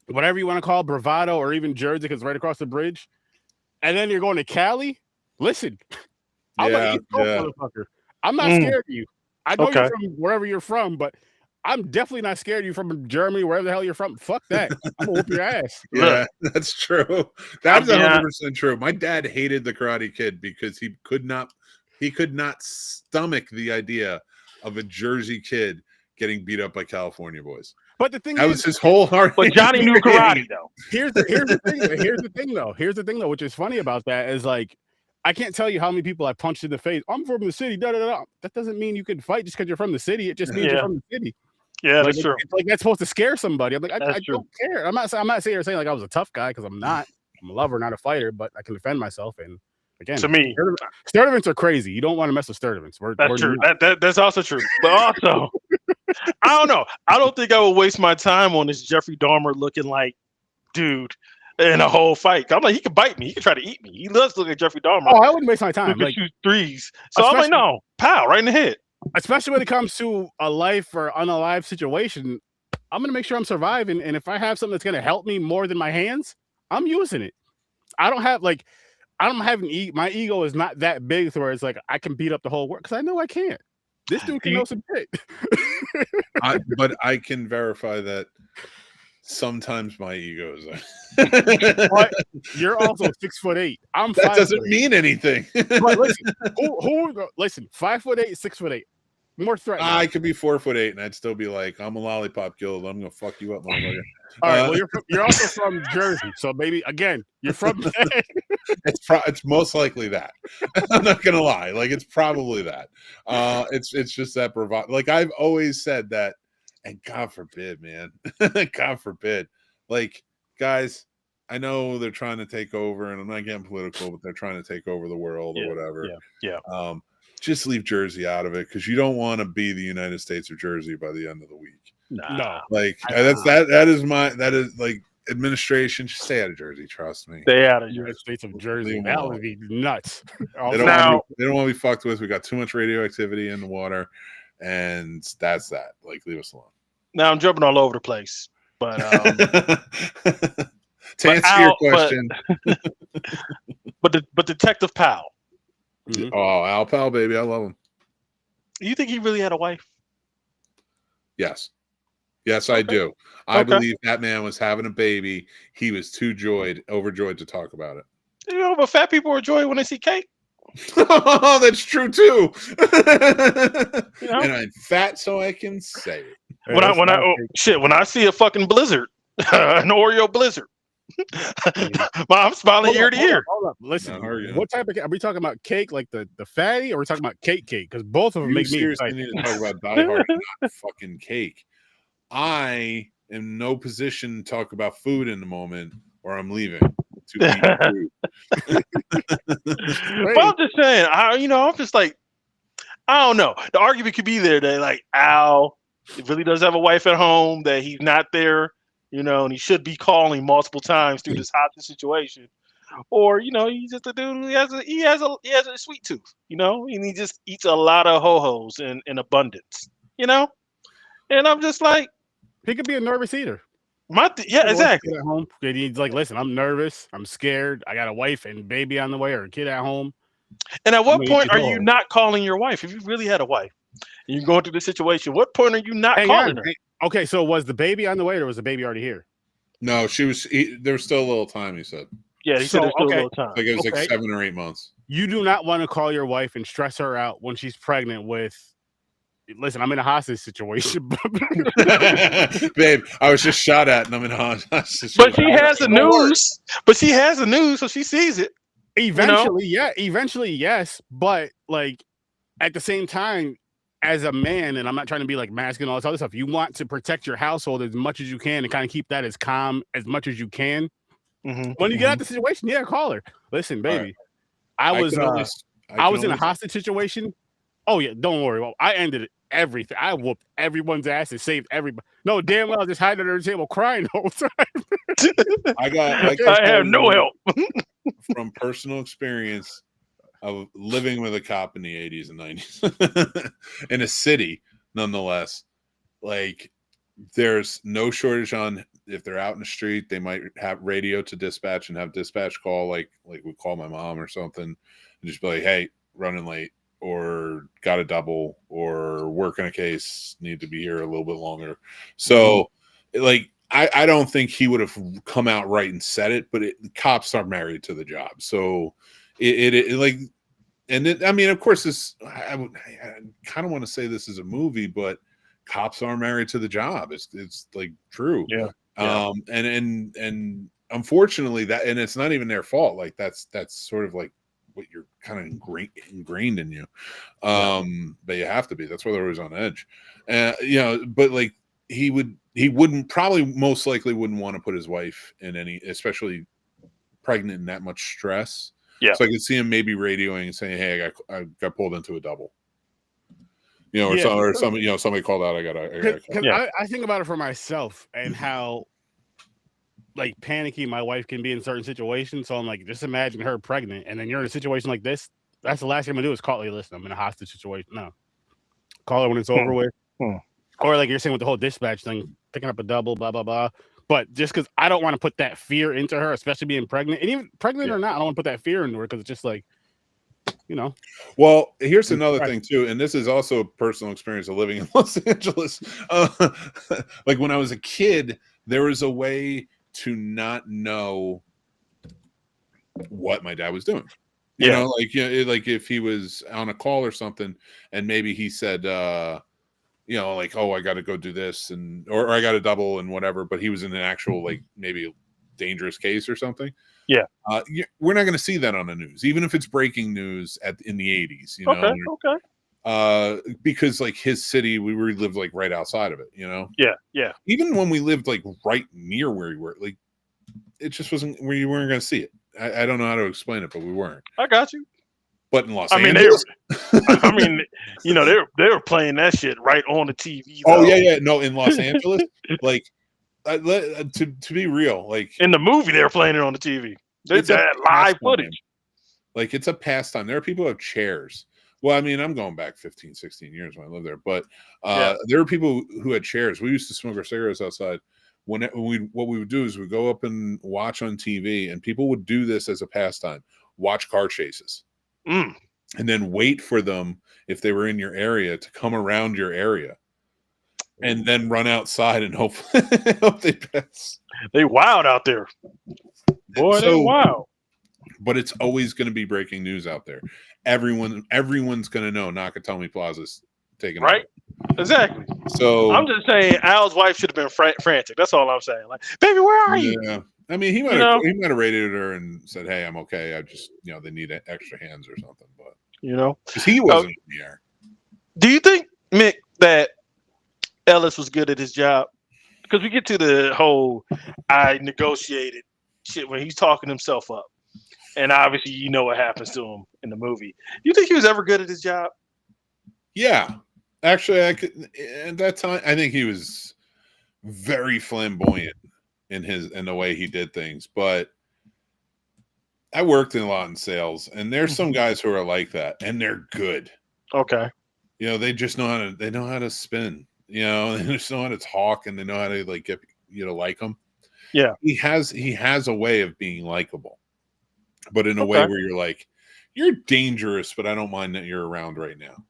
whatever you want to call it, bravado, or even Jersey, because it's right across the bridge. And then you're going to Cali. Listen, I'm an East Coast motherfucker. I'm not scared of you. I know you're from wherever you're from, but I'm definitely not scared of you from Germany, wherever the hell you're from. Fuck that. I'm gonna whoop your ass. Yeah, that's true. That's 100% true. My dad hated the Karate Kid because he could not stomach the idea of a Jersey kid getting beat up by California boys. But the thing that was his whole heart. But Johnny knew karate, though. Here's the thing, though, which is funny about that is, like, I can't tell you how many people I punched in the face. I'm from the city. Da, da, da. That doesn't mean you can fight just because you're from the city. It just means you're from the city. Yeah, that's true. It's like that's supposed to scare somebody. I'm like, I don't care. I'm not saying like I was a tough guy, because I'm not. I'm a lover, not a fighter, but I can defend myself. And again, to me, sturdivants are crazy. You don't want to mess with sturdivants. That's true. That's also true. But also, I don't know. I don't think I would waste my time on this Jeffrey Dahmer looking like dude in a whole fight. I'm like, he could bite me. He could try to eat me. He does look like Jeffrey Dahmer. Oh, I wouldn't waste my time. He could shoot threes. So I'm like, no, pow, right in the head. Especially when it comes to a life or unalive situation, I'm gonna make sure I'm surviving. And if I have something that's gonna help me more than my hands, I'm using it. My ego is not that big to where it's like I can beat up the whole world, because I know I can't. This dude can know some shit. But I can verify that sometimes my ego is But you're also 6'8". I'm that 5'8". doesn't mean anything. But listen, listen, 5'8", 6'8". More threatening. I could be 4'8" and I'd still be like, I'm a lollipop guild. I'm gonna fuck you up, motherfucker. All right. Well, you're also from Jersey, so maybe again you're from. It's most likely that. I'm not gonna lie. Like it's probably that. It's just that bravado. Like I've always said that, and God forbid, man. God forbid. Like guys, I know they're trying to take over, and I'm not getting political, but they're trying to take over the world or whatever. Yeah. Just leave Jersey out of it because you don't want to be the United States of Jersey by the end of the week. No, like that is like administration. Just stay out of Jersey. Trust me. Stay out of United States of Jersey. That would be nuts. They don't want to be fucked with. We got too much radioactivity in the water, and that's that. Like, leave us alone. Now I'm jumping all over the place, but to answer your question, but Detective Powell. Mm-hmm. Oh, Al Powell, baby, I love him. You think he really had a wife? Yes, I do. I believe that man was having a baby. He was overjoyed to talk about it. You know, but fat people are joyed when they see cake. Oh, that's true too. You know? And I'm fat, so I can say it. When I see a fucking blizzard, an Oreo blizzard, I'm smiling ear to ear. Hold up. Listen, what type of cake? Are we talking about cake like the fatty, or are we talking about cake? Because both of them make me seriously need to talk about Die Hard, not fucking cake. I am in no position to talk about food in the moment, or I'm leaving to eat food. But I'm just saying, I'm just like, I don't know. The argument could be there that like Al really does have a wife at home, that he's not there. And he should be calling multiple times through this hostage situation, or he's just a dude who he has a sweet tooth, and he just eats a lot of ho-hos in abundance, And I'm just like, he could be a nervous eater. Exactly. At home, he's like, listen, I'm nervous, I'm scared, I got a wife and baby on the way, or a kid at home. And at what point are you not calling your wife? If you really had a wife and you're going through this situation, what point are you not calling her? Okay, so was the baby on the way, or was the baby already here? No, she was. There was still a little time. He said. Yeah, he said there's still a little time. Like it was like 7 or 8 months. You do not want to call your wife and stress her out when she's pregnant with. Listen, I'm in a hostage situation. Babe, I was just shot at, and I'm in a hostage situation. But she has the news. But she has the news, so she sees it. Eventually, yes. But like at the same time, as a man, and I'm not trying to be like masculine and all this other stuff, you want to protect your household as much as you can and kind of keep that as calm as much as you can. Mm-hmm. When you get out of the situation, call her. Listen, baby, I was in a hostage situation. Oh yeah, don't worry. Well, I ended everything. I whooped everyone's ass and saved everybody. No, damn well, I was just hiding under the table crying the whole time. I have no help from personal experience of living with a cop in the 80s and 90s in a city, nonetheless. Like, there's no shortage on, if they're out in the street, they might have radio to dispatch and have dispatch call, like we call my mom or something, and just be like, hey, running late, or got a double, or working a case, need to be here a little bit longer. So, like, I don't think he would have come out right and said it, but the cops are married to the job. So, it like, and it, I mean, of course, this I kind of want to say this is a movie, but cops are married to the job. It's like true. Yeah. And unfortunately that, and it's not even their fault. Like that's sort of like what you're kind of ingrained in you. But you have to be. That's why they're always on edge. But like he wouldn't probably most likely wouldn't want to put his wife in any, especially pregnant, in that much stress. Yeah. So I could see him maybe radioing and saying, "Hey, I got pulled into a double." Somebody called out. I think about it for myself and how like panicky my wife can be in certain situations. So I'm like, just imagine her pregnant, and then you're in a situation like this. That's the last thing I'm gonna do is call her. Listen, I'm in a hostage situation. No, call her when it's over with. Or like you're saying with the whole dispatch thing, picking up a double, blah blah blah. But just because I don't want to put that fear into her, especially being pregnant, and even pregnant or not, I don't want to put that fear into her because it's just like you know. Well, here's another thing too, and this is also a personal experience of living in Los Angeles. Like when I was a kid, there was a way to not know what my dad was doing. You know, like like if he was on a call or something, and maybe he said, you know, like, oh, I got to go do this, and or I got to double and whatever, but he was in an actual like maybe dangerous case or something. Yeah. We're not going to see that on the news, even if it's breaking news in the 80s, you know. Okay. Because like his city, we lived like right outside of it, you know. Yeah. Even when we lived like right near where we were, like it just wasn't where you weren't going to see it. I don't know how to explain it, but we weren't. I got you. But in Los Angeles, I mean, you know, they were playing that shit right on the TV. Oh yeah. No, in Los Angeles, like to be real, like in the movie, they were playing it on the TV. It's live footage. Like it's a pastime. There are people who have chairs. Well, I mean, I'm going back 15, 16 years when I lived there, but there were people who had chairs. We used to smoke our cigarettes outside. What we would do is we'd go up and watch on TV, and people would do this as a pastime, watch car chases. And then wait for them, if they were in your area, to come around your area and then run outside and hope they pass. They wild out there. Boy, they wild. But it's always going to be breaking news out there. Everyone's going to know Nakatomi Plaza's taken right over. Exactly. So I'm just saying Al's wife should have been frantic. That's all I'm saying. Like, baby, where are you? Yeah. I mean, he might have rated her and said, "Hey, I'm okay. I just, you know, they need extra hands or something." But you know, because he wasn't in the air. Do you think, Mick, that Ellis was good at his job? Because we get to the whole I negotiated shit when he's talking himself up, and obviously you know what happens to him in the movie. Do you think he was ever good at his job? Yeah, actually, at that time, I think he was very flamboyant in the way he did things. But I worked a lot in sales, and there's some guys who are like that, and they're good. Okay. You know, they just know how to spin. You know, they just know how to talk, and they know how to like get you to like them. Yeah. He has a way of being likable, but in a way where you're like, you're dangerous, but I don't mind that you're around right now.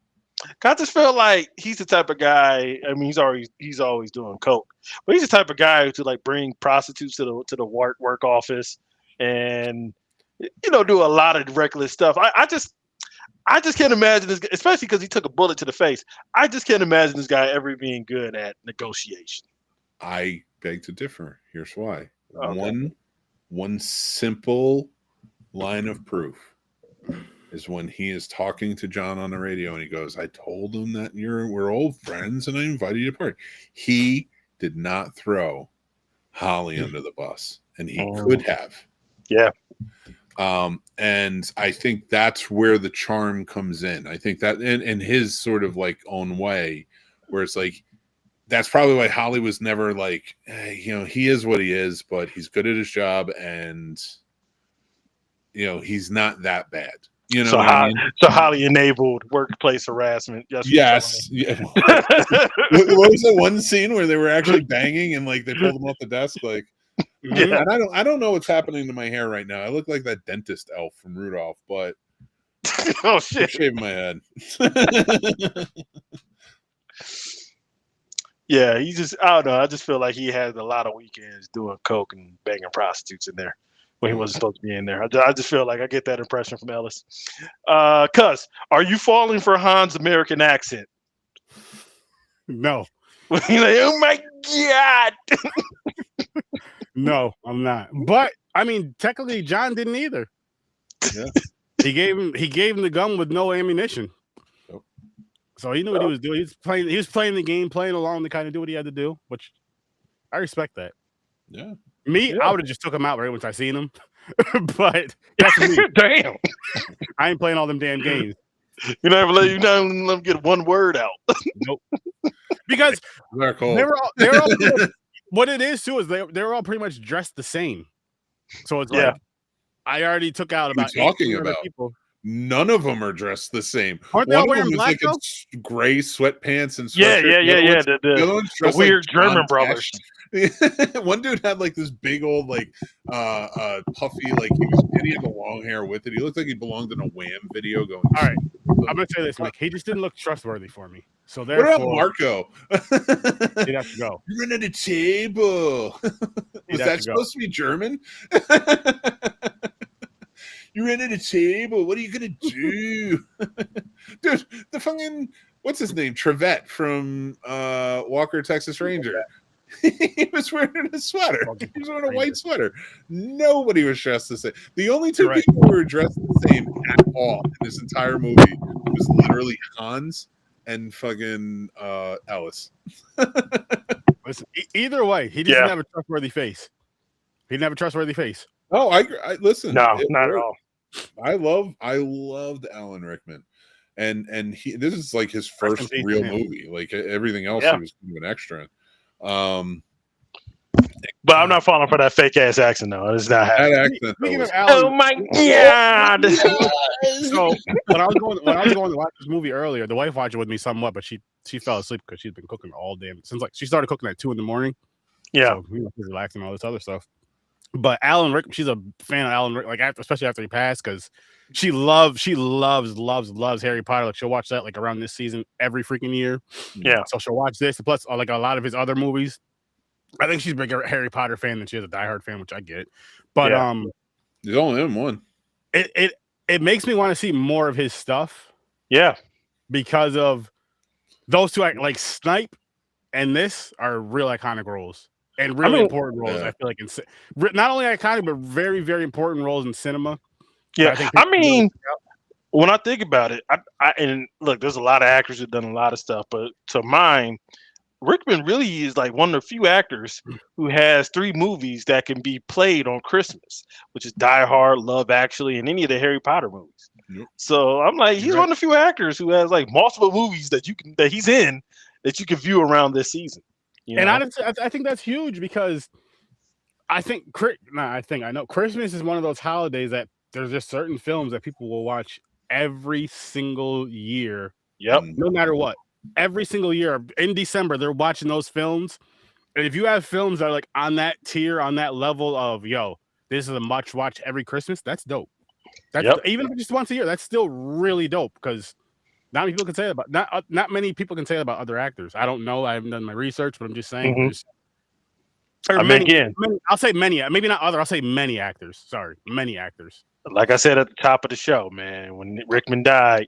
I just feel like he's the type of guy. I mean, he's always doing coke, but he's the type of guy to like bring prostitutes to the work office, and you know, do a lot of reckless stuff. I just can't imagine this, especially because he took a bullet to the face. I just can't imagine this guy ever being good at negotiation. I beg to differ. Here's why. Okay. One simple line of proof is when he is talking to John on the radio and he goes, "I told him that we're old friends and I invited you to party." He did not throw Holly under the bus, and he could have. Yeah. And I think that's where the charm comes in. I think that in his sort of like own way, where it's like, that's probably why Holly was never like, hey, you know, he is what he is, but he's good at his job, and you know, he's not that bad. You know, so Holly enabled workplace harassment. Yes. Yeah. What was the one scene where they were actually banging and like they pulled him off the desk? Like, yeah. And I don't know what's happening to my hair right now. I look like that dentist elf from Rudolph, but oh shit, I'm shaving my head. Yeah, I don't know. I just feel like he had a lot of weekends doing coke and banging prostitutes in there when he wasn't supposed to be in there. I just feel like I get that impression from Ellis. Cuz, are you falling for Han's American accent? No. Like, oh my God. No, I'm not. But I mean, technically, John didn't either. Yeah. He gave him the gun with no ammunition. So he knew what he was doing. He was playing the game, playing along to kind of do what he had to do, which I respect that. Yeah. I would have just took him out right once I seen him. But that's me. Damn. I ain't playing all them damn games. You never let him get one word out. Nope. Because they're all what it is too is they're all pretty much dressed the same. So it's like I already took out about 8 people. None of them are dressed the same. Aren't they all wearing black? Like gray sweatpants and yeah. The weird German brothers. One dude had like this big old like puffy like he had the long hair with it. He looked like he belonged in a Wham video. Going, all right, I'm gonna say this, Mick. He just didn't look trustworthy for me. So what about therefore, Marco? he'd have to go. You're at the table. Was that supposed to be German? You ran at a table. What are you gonna do, dude? The fucking what's his name? Trevette from Walker Texas Ranger. He was wearing a sweater. He was wearing a white sweater. Nobody was dressed the same. The only two people who were dressed the same at all in this entire movie was literally Hans and fucking Ellis. Listen, either way, he didn't have a trustworthy face. He didn't have a trustworthy face. Oh, I listen. No, not at all. I loved Alan Rickman, and this is like his first real movie. Like everything else, he was kind of an extra. But I'm not falling for that fake ass accent though. It's not happening. Oh my god! So when I was going to watch this movie earlier, the wife watched it with me somewhat, but she fell asleep because she's been cooking all damn since like she started cooking at 2 a.m. Yeah, so we were relaxing all this other stuff. But Alan Rickman, she's a fan of Alan Rickman, like especially after he passed, because she loves Harry Potter. Like she'll watch that like around this season every freaking year. Yeah. So she'll watch this, plus like a lot of his other movies. I think she's a bigger Harry Potter fan than she is a diehard fan, which I get. But there's only him one. It makes me want to see more of his stuff. Yeah. Because of those two, like Snipe and this are real iconic roles. And really important roles, I feel like, not only iconic, but very, very important roles in cinema. Yeah, I mean, when I think about it, and look, there's a lot of actors who've done a lot of stuff, but to mine, Rickman really is like one of the few actors who has 3 movies that can be played on Christmas, which is Die Hard, Love Actually, and any of the Harry Potter movies. Yep. So I'm like, he's one of the few actors who has like multiple movies that he's in that you can view around this season. And honestly, I think that's huge because I know Christmas is one of those holidays that there's just certain films that people will watch every single year. Yep. No matter what. Every single year in December, they're watching those films. And if you have films that are like on that tier, on that level of, this is a much watch every Christmas, that's dope. Even if it's just once a year, that's still really dope because not many people can say that about not many people can say that about other actors. I don't know. I haven't done my research, but I'm just saying. I'll say many, maybe not other. I'll say many actors. Sorry, many actors. Like I said at the top of the show, man, when Rickman died,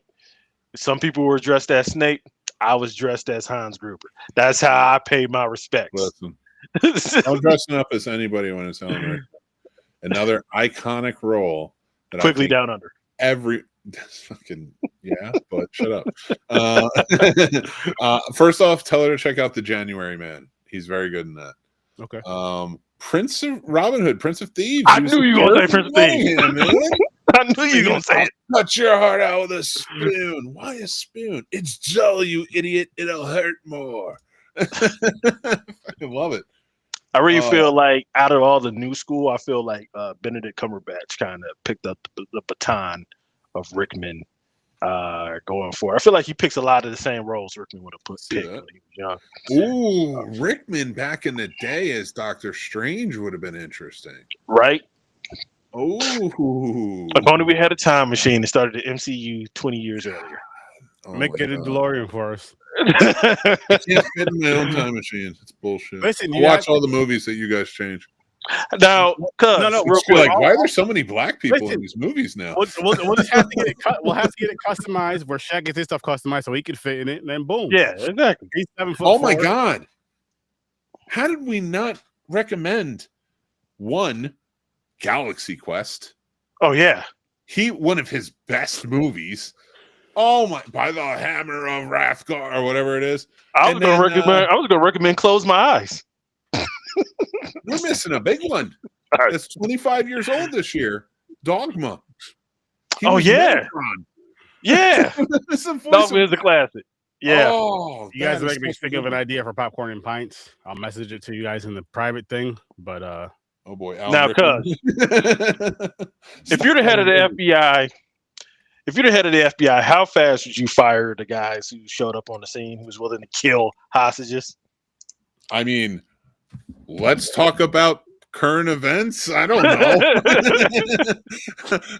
some people were dressed as Snape. I was dressed as Hans Gruber. That's how I pay my respects. Listen, I'm dressing up as anybody when it's Alan Rickman. Another iconic role. That Quickly Down Under. Fucking but shut up. First off, tell her to check out The January Man. He's very good in that. Okay. Prince of Robin Hood, Prince of Thieves. I knew you were going to say Prince of Thieves. I knew you were going to say it. Cut your heart out with a spoon. Why a spoon? It's dull, you idiot. It'll hurt more. I love it. I really feel like out of all the new school, I feel like Benedict Cumberbatch kind of picked up the baton of Rickman going forward. I feel like he picks a lot of the same roles Rickman would have picked when he was young. Ooh, Rickman back in the day as Doctor Strange would have been interesting. Right? Oh. If only we had a time machine that started the MCU 20 years earlier. Make it a DeLorean for us. I can't fit in my own time machine. It's bullshit. Listen, I watch all the movies that you guys change. Now, real quick, like, why are there so many black people in these movies now? We'll just have to get it cut. We'll have to get it customized where Shaq gets his stuff customized so he can fit in it, and then boom. Yeah, exactly. He's 7 foot. Oh my god! How did we not recommend one Galaxy Quest? Oh yeah, one of his best movies. Oh my! By the Hammer of Rathgar or whatever it is. I was going to recommend Close My Eyes. We're missing a big one. It's 25 years old this year. Dogma. Oh yeah, yeah. Dogma is a classic. Yeah. Oh, you guys make me think of an idea for Popcorn and Pints. I'll message it to you guys in the private thing. But oh boy. Now, cuz if you're the head of the FBI, how fast would you fire the guys who showed up on the scene who was willing to kill hostages? I mean, Let's talk about current events. I don't know.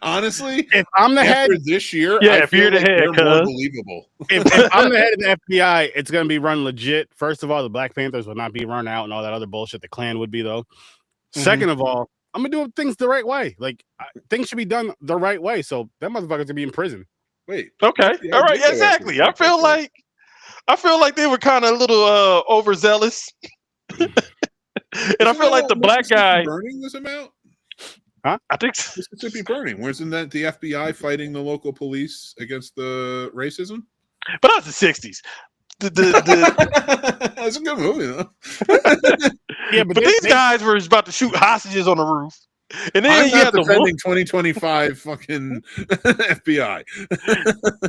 Honestly, If I'm the head, after this year, Yeah, I if feel you're the like head, they're more cuz. believable. if I'm the head of the FBI, it's gonna be run legit. First of all, the Black Panthers will not be run out and all that other bullshit. The Klan would be though. Second of all, I'm gonna do things the right way. Like things should be done the right way. So that motherfucker's gonna be in prison. Wait. Okay. FBI All right. did go after Exactly. the Black Panthers. I feel like they were kind of a little overzealous. And I feel like the black guy. Burning was about. I think so. Mississippi burning. Wasn't that the FBI fighting the local police against the racism? But that was the 60s. That's a good movie, though. Yeah, but these guys were about to shoot hostages on the roof. And then I'm you not had the defending 2025 fucking FBI.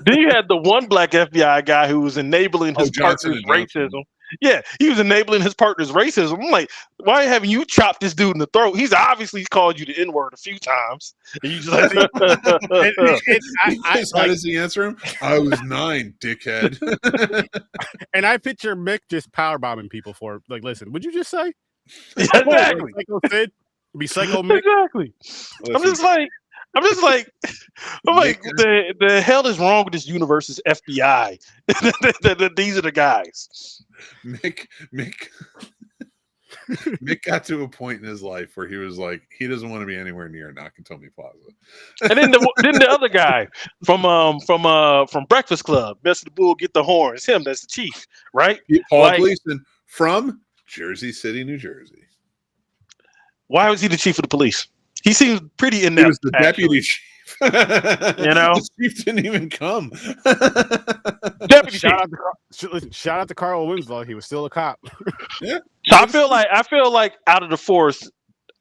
Then you had the one black FBI guy who was enabling his partner's racism. Yeah, he was enabling his partner's racism. I'm like, why haven't you chopped this dude in the throat? He's obviously called you the N-word a few times. And you just like, how does he answer him? I was 9, dickhead. And I picture Mick just power bombing people for like, listen, would you just say? Yeah, exactly. Like Psycho Sid, be Psycho Mick. Exactly. I'm just like, the hell is wrong with this universe's FBI? These are the guys. Mick got to a point in his life where he was like, he doesn't want to be anywhere near Nakatomi Plaza. And then the other guy from Breakfast Club, Mr. the Bull, get the horn. It's him. That's the chief, right? Paul Gleason from Jersey City, New Jersey. Why was he the chief of the police? He seems pretty inept. He was the deputy chief. You know, the chief didn't even come. Deputy Shout out to Carl Winslow. He was still a cop. Yeah. So I feel like out of the force,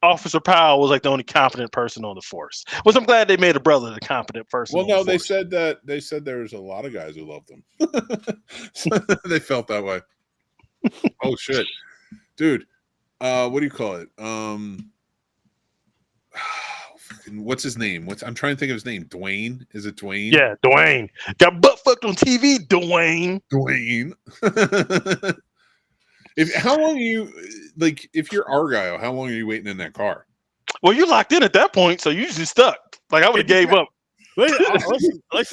Officer Powell was like the only competent person on the force. Which I'm glad they made a brother the competent person. Well, no, they said there was a lot of guys who loved them. They felt that way. Oh shit, dude. What do you call it? What's his name? I'm trying to think of his name. Dwayne? Is it Dwayne? Yeah, Dwayne. Got butt fucked on TV, Dwayne. How long are you if you're Argyle, how long are you waiting in that car? Well, you're locked in at that point, so you just stuck. Like I would have gave up. Listen,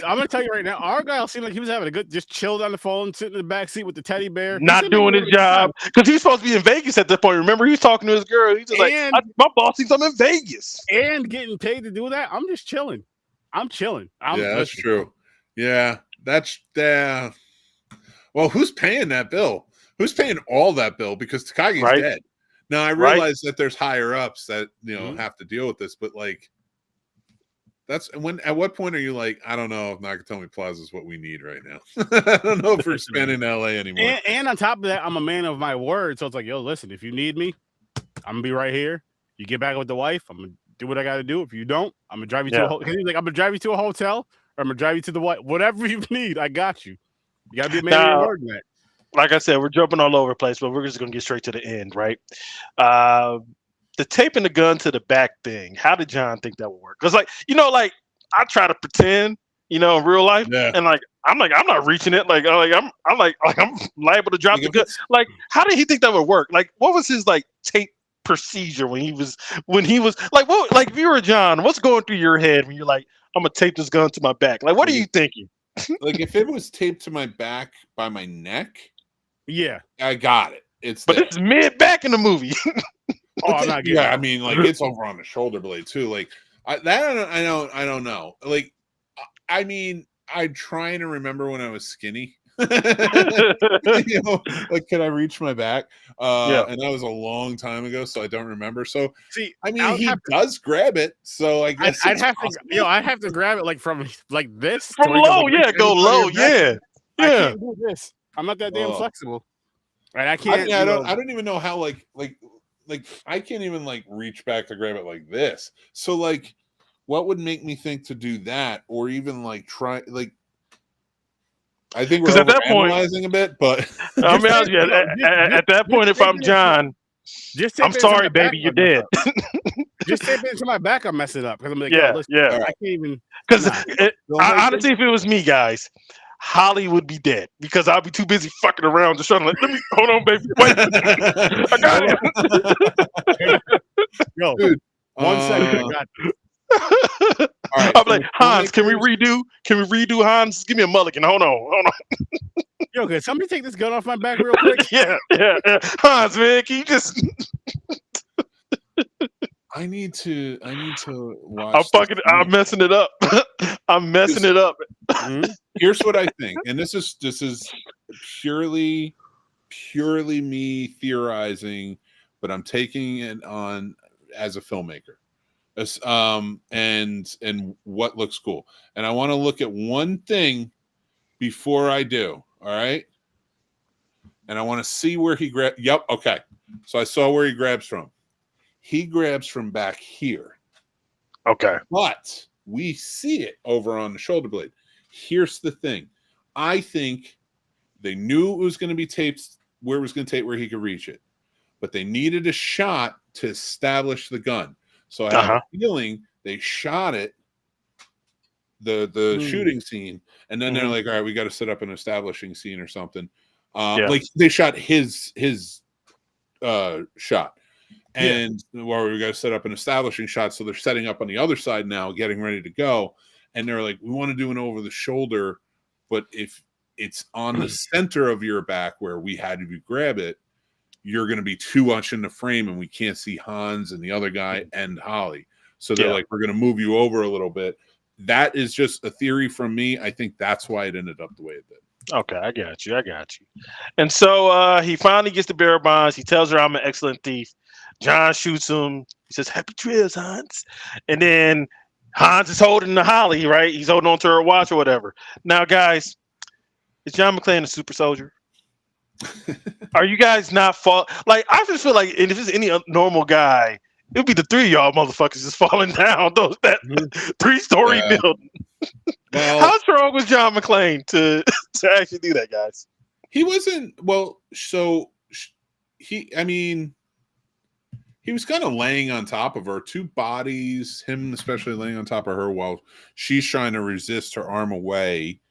I'm gonna tell you right now, Argyle seemed like he was having a good, just chilled on the phone, sitting in the back seat with the teddy bear, not doing his job because he's supposed to be in Vegas at that point. Remember, he was talking to his girl. He's just my boss thinks I'm in Vegas and getting paid to do that. I'm just chilling. I'm chilling. That's true. Yeah, that's well, who's paying that bill? Who's paying all that bill? Because Takagi's dead. Now I realize that there's higher ups that have to deal with this, but like. That's when. At what point are you like, I don't know if Nakatomi Plaza is what we need right now. I don't know if we're spending LA anymore. And on top of that, I'm a man of my word, so it's like, yo, listen, if you need me, I'm gonna be right here. You get back with the wife, I'm gonna do what I got to do. If you don't, I'm gonna drive you to a hotel. He's like, I'm gonna drive you to a hotel, or I'm gonna drive you to the wife. Whatever you need, I got you. You gotta be a man of your word, man. Like I said, we're jumping all over the place, but we're just gonna get straight to the end, right? The taping the gun to the back thing. How did John think that would work? Because I try to pretend, in real life, and I'm not reaching it. I'm liable to drop the gun. Like, how did he think that would work? Like, what was his tape procedure when he was like, what? Like, if you were John, what's going through your head when you're like, I'm gonna tape this gun to my back? Like, what are you thinking? Like, if it was taped to my back by my neck, yeah, I got it. It's mid back in the movie. I mean, like it's over on the shoulder blade too. Like I don't know. Like, I mean, I'm trying to remember when I was skinny. Like, can I reach my back? And that was a long time ago, so I don't remember. So, see, I mean, he does grab it. So I guess I'd have to, I have to grab it like from like this from low. Go low. Yeah. I can't do this. I'm not that damn flexible. Right? I can't. I don't even know how like I can't even reach back to grab it like this. So what would make me think to do that, or even try I think we're analyzing a bit, but I mean, at that point, if I'm John, I'm sorry, baby, you're dead. Just tape it into my back, I'm messing up because I'm like, I can't even. Because honestly, if it was me, guys, Holly would be dead because I'll be too busy fucking around just trying to let me hold on, baby. Wait, I got it. Yo, Dude, 1 second. I got this. all right, I'm from like, the Hans, can we filmmakers- redo Hans? Just give me a mulligan. Hold on. Yo, can somebody take this gun off my back real quick? Yeah. Hans, man, can you just I need to watch. I'm messing it up. I'm messing it up. Mhm. Here's what I think, and this is purely me theorizing, but I'm taking it on as a filmmaker. And what looks cool. And I want to look at one thing before I do. All right. And I want to see where he grabs. Yep. Okay. So I saw where he grabs from. He grabs from back here. Okay. But we see it over on the shoulder blade. Here's the thing. I think they knew it was going to be taped where it was going to tape where he could reach it. But they needed a shot to establish the gun. So I have a feeling they shot it, the shooting scene, and then they're like, all right, we got to set up an establishing scene or something. Like they shot his shot. And we got to set up an establishing shot. So they're setting up on the other side now, getting ready to go. And they're like, we want to do an over the shoulder, but if it's on the center of your back where we had to grab it, you're going to be too much in the frame and we can't see Hans and the other guy and Holly. So they're like, we're going to move you over a little bit. That is just a theory from me. I think that's why it ended up the way it did. Okay, I got you. And so he finally gets the bearer bonds. He tells her I'm an excellent thief. John shoots him. He says, happy trails, Hans. And then Hans is holding the Holly, right? He's holding on to her watch or whatever. Now, guys, is John McClane a super soldier? Are you guys not like, I just feel like if it's any normal guy, it would be the three of y'all motherfuckers just falling down that 3-story building. Well, how strong was John McClane to actually do that, guys? He wasn't he was kind of laying on top of her, two bodies, him especially laying on top of her while she's trying to resist her arm away.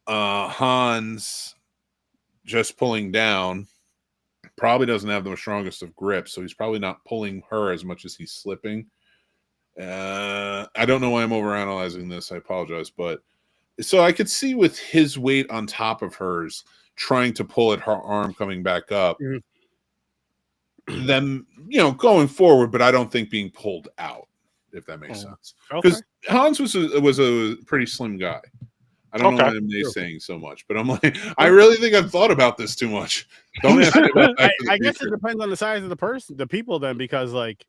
Hans just pulling down, probably doesn't have the strongest of grips, so he's probably not pulling her as much as he's slipping. I don't know why I'm overanalyzing this. I apologize, but so I could see with his weight on top of hers, trying to pull at her arm coming back up, them going forward, but I don't think being pulled out, if that makes sense. Because Hans was a pretty slim guy. I don't know why I'm saying so much, but I'm like, I really think I've thought about this too much. Don't ask me about that. I guess it depends on the size of the people then, because like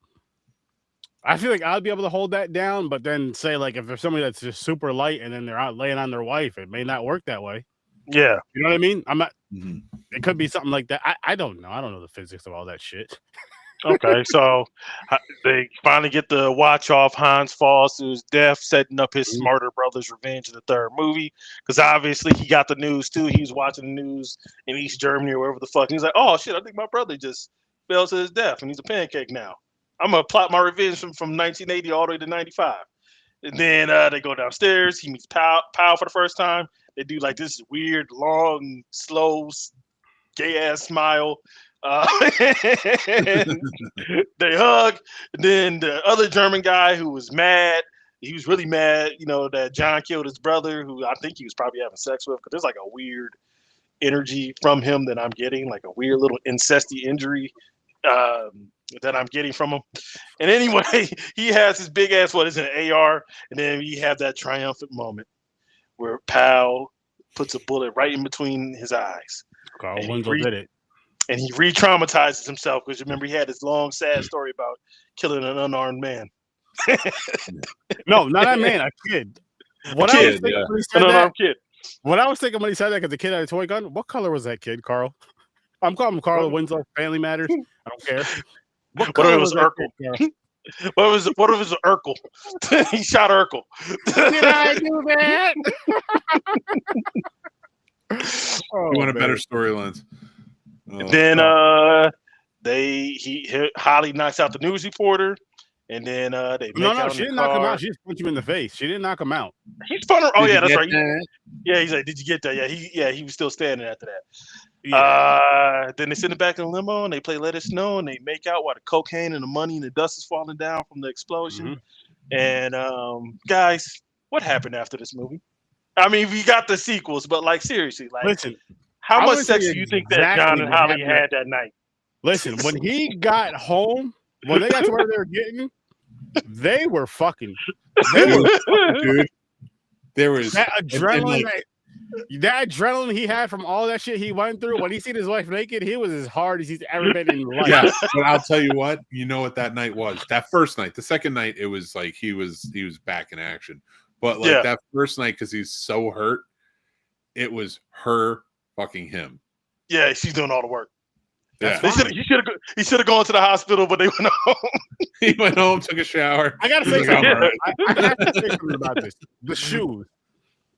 I feel like I'd be able to hold that down, but then say like if there's somebody that's just super light and then they're out laying on their wife, it may not work that way. Yeah, you know what I mean. I'm not. It could be something like that. I don't know. I don't know the physics of all that shit. Okay, so they finally get the watch off. Hans falls to his death, setting up his smarter brother's revenge in the third movie. Because obviously he got the news too. He was watching the news in East Germany or wherever the fuck. And he's like, "Oh shit! I think my brother just fell to his death, and he's a pancake now. I'm gonna plot my revenge from 1980 all the way to 95." And then they go downstairs. He meets Pal for the first time. They do like this weird, long, slow, gay ass smile. And they hug. And then the other German guy who was mad, he was really mad, that John killed his brother, who I think he was probably having sex with, because there's like a weird energy from him that I'm getting, like a weird little incesty injury that I'm getting from him. And anyway, he has his big ass, what is it, an AR, and then we have that triumphant moment where Pal puts a bullet right in between his eyes. Carl Winslow did it. And he re-traumatizes himself, because remember, he had this long, sad story about killing an unarmed man. No, not a man, a kid. What I was thinking when he said that, what I was thinking when he said that, because the kid had a toy gun. What color was that kid, Carl? I'm calling him Carl Winslow. Family Matters. I don't care. What if it was Urkel? What if it was Urkel? He shot Urkel. Did I do that? You want a better storyline. Then Holly knocks out the news reporter, and then they make No, out she in the didn't knock him car. out. She just punched him in the face. She didn't knock him out. He's fun. Oh Did yeah, you that's get right. that? Yeah, he's like, did you get that? He was still standing after that. Yeah. Then they sit in the back of the limo and they play Let It Snow and they make out while the cocaine and the money and the dust is falling down from the explosion. And guys, what happened after this movie? I mean, we got the sequels, but like seriously, like Listen, how I much wanna tell sex you do you think that exactly John and what Holly happened. had that night? Listen, when he got home, when they got to where they were getting, they were fucking. They were Dude, there was that adrenaline. like, That adrenaline he had from all that shit he went through. When he seen his wife naked, he was as hard as he's ever been in life. yeah, but I'll tell you what, you know what that night was. That first night, the second night, it was like he was back in action. But like that first night, because he's so hurt, it was her fucking him. Yeah, she's doing all the work. Yeah. He should have gone to the hospital, but they went home. He went home, took a shower. I gotta say He's like, something. "I'm all right." I have to say something about this. The shoes.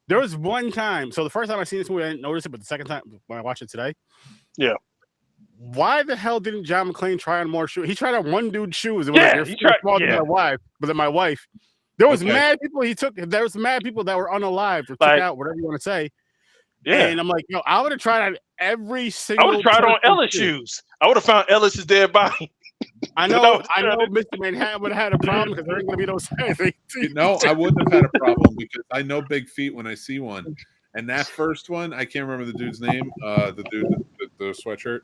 There was one time. So the first time I seen this movie, I didn't notice it, but the second time when I watched it today, Yeah. why the hell didn't John McClane try on more shoes? He tried on one dude's shoes. And Yeah, was he tried- like, yeah. my wife, but then my wife. There was Okay. mad people he took. There was mad people that were unalived or took Like- out, whatever you want to say. Yeah. And I'm like, yo, I would have tried on every I single. would have tried on person's Ellis shoe. shoes. I would have found Ellis's dead body. I That know, was I know. good. Mr. Manhattan would have had a problem because there ain't gonna be no anything. No, I wouldn't have had a problem because I know big feet when I see one. And that first one, I can't remember the dude's name. The dude, the sweatshirt.